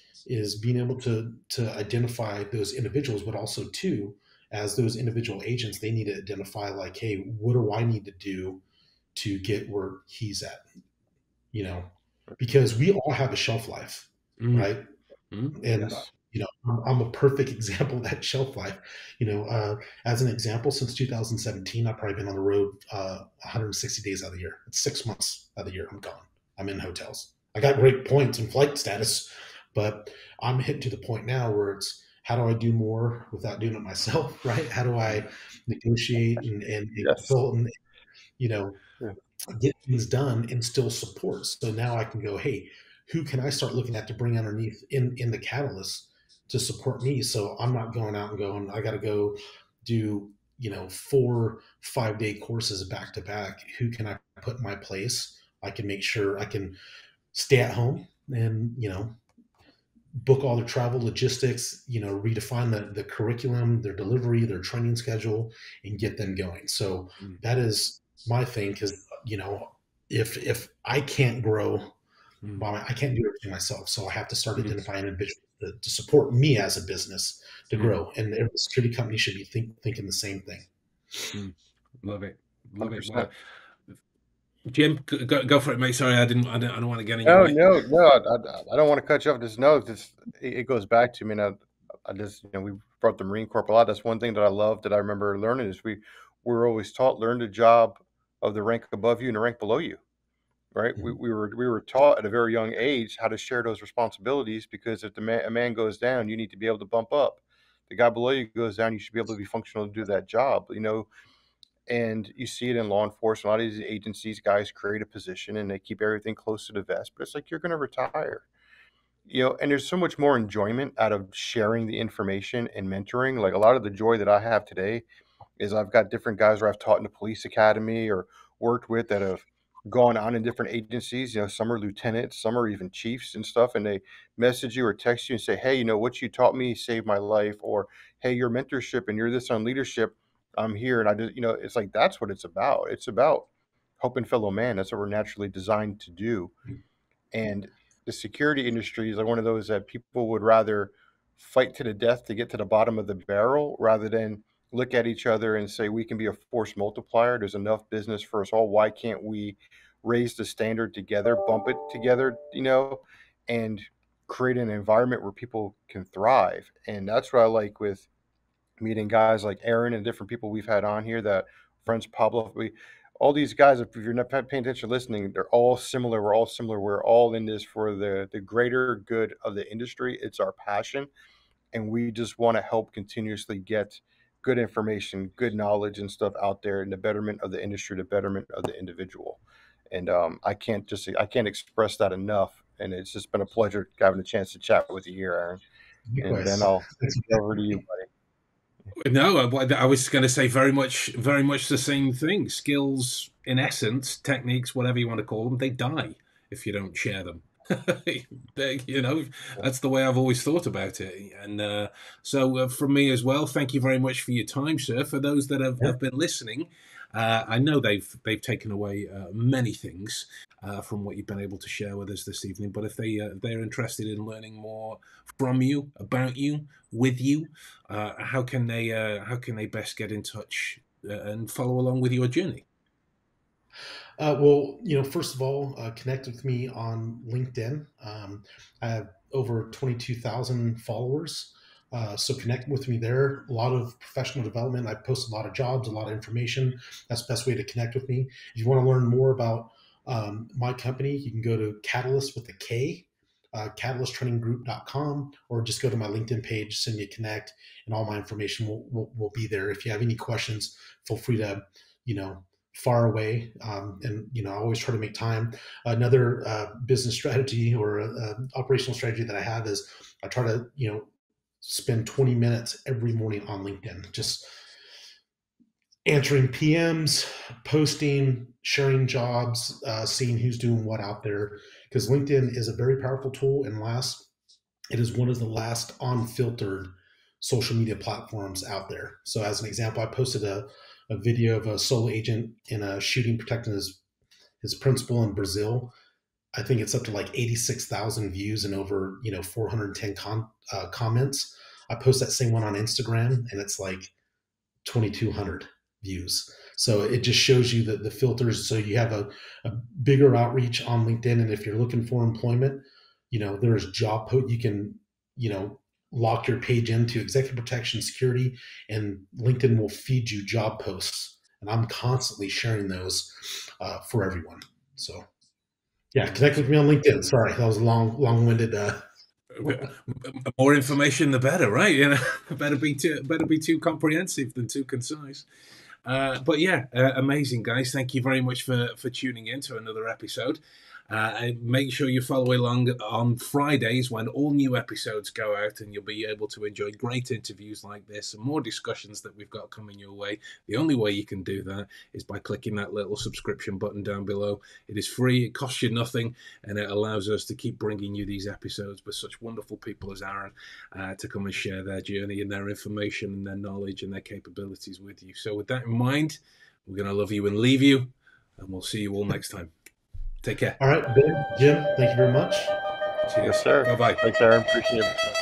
being able to identify those individuals, but also too, as those individual agents, they need to identify like, hey, what do I need to do to get where he's at? Because we all have a shelf life, Mm. right? And Yes. I'm a perfect example of that shelf life. As an example, since 2017, I've probably been on the road 160 days out of the year. It's 6 months out of the year I'm gone. I'm in hotels. I got great points and flight status, but I'm hitting to the point now where it's how do I do more without doing it myself, right? How do I negotiate and Yes. consult and you know Yeah. get things done and still support. So now I can go, hey, who can I start looking at to bring underneath in the Katalyst to support me? So I'm not going out and going, I got to go do 4 5-day courses back to back. Who can I put in my place? I can make sure I can stay at home and book all their travel logistics, redefine the curriculum, their delivery, their training schedule, and get them going. So Mm. that is my thing because if I can't grow, Mm. I can't do everything myself. So I have to start Mm. identifying individuals to support me as a business to Mm. grow. And every security company should be thinking the same thing. Mm. Love it. Love it. 100%. Well, Jim, go for it, mate. Sorry, I don't want to get in your No, way. no, no. I don't want to cut you off. Just no, it goes back to, I just, we brought the Marine Corps a lot. That's one thing that I love that I remember learning is we were always taught, learn the job of the rank above you and the rank below you, right? We, Mhm. we were taught at a very young age how to share those responsibilities because if a man goes down, you need to be able to bump up. The guy below you goes down, you should be able to be functional to do that job, and you see it in law enforcement. A lot of these agencies, guys create a position and they keep everything close to the vest, but it's like you're going to retire, and there's so much more enjoyment out of sharing the information and mentoring. Like a lot of the joy that I have today is I've got different guys where I've taught in the police academy or worked with that have gone on in different agencies. Some are lieutenants, some are even chiefs and stuff, and they message you or text you and say, "Hey, what you taught me saved my life," or "Hey, your mentorship and you're this on leadership. I'm here," and I just, it's like that's what it's about. It's about helping fellow man. That's what we're naturally designed to do. And the security industry is like one of those that people would rather fight to the death to get to the bottom of the barrel rather than look at each other and say we can be a force multiplier. There's enough business for us all. Why can't we raise the standard together, bump it together, and create an environment where people can thrive? And that's what I like with meeting guys like Aaron and different people we've had on here, that friends Pablo, all these guys, if you're not paying attention listening, they're all similar. We're all similar. We're all in this for the greater good of the industry. It's our passion. And we just want to help continuously get good information, good knowledge and stuff out there in the betterment of the industry, the betterment of the individual. And I can't express that enough. And it's just been a pleasure having a chance to chat with you here, Aaron. And Ben, Likewise. I'll That's kick it over to you, exactly. buddy. No, I was going to say very much the same thing. Skills, in essence, techniques, whatever you want to call them, they die if you don't share them. They, that's the way I've always thought about it. And so, from me as well, thank you very much for your time, sir. For those that Yeah. have been listening, I know they've taken away many things from what you've been able to share with us this evening. But if they're interested in learning more from you, about you, with you, how can they best get in touch and follow along with your journey? Well, first of all, connect with me on LinkedIn. I have over 22,000 followers. So connect with me there. A lot of professional development. I post a lot of jobs, a lot of information. That's the best way to connect with me. If you want to learn more about my company, you can go to Katalyst with a K, catalysttraininggroup.com, or just go to my LinkedIn page, send me a connect, and all my information will be there. If you have any questions, feel free to, far away. And, I always try to make time. Another business strategy or operational strategy that I have is I try to, spend 20 minutes every morning on LinkedIn, just answering PMs, posting, sharing jobs, seeing who's doing what out there. Because LinkedIn is a very powerful tool. And it is one of the last unfiltered social media platforms out there. So, as an example, I posted a video of a solo agent in a shooting protecting his principal in Brazil. I think it's up to like 86,000 views and over 410 comments. I post that same one on Instagram and it's like 2,200 views. So it just shows you the filters. So you have a bigger outreach on LinkedIn, and if you're looking for employment, there's job post. You can lock your page into executive protection, security, and LinkedIn will feed you job posts. And I'm constantly sharing those for everyone. So, yeah, connect with me on LinkedIn. Sorry, that was a long-winded. More information, the better, right? You know, better be too comprehensive than too concise. But yeah, amazing, guys. Thank you very much for tuning in to another episode. And make sure you follow along on Fridays when all new episodes go out, and you'll be able to enjoy great interviews like this and more discussions that we've got coming your way. The only way you can do that is by clicking that little subscription button down below. It is free, it costs you nothing, and it allows us to keep bringing you these episodes with such wonderful people as Aaron to come and share their journey and their information and their knowledge and their capabilities with you. So with that in mind, we're going to love you and leave you, and we'll see you all next time. Take care. All right, Ben, Jim, thank you very much. Cheers. Yes, sir. Bye-bye. Thanks, Aaron. Appreciate it.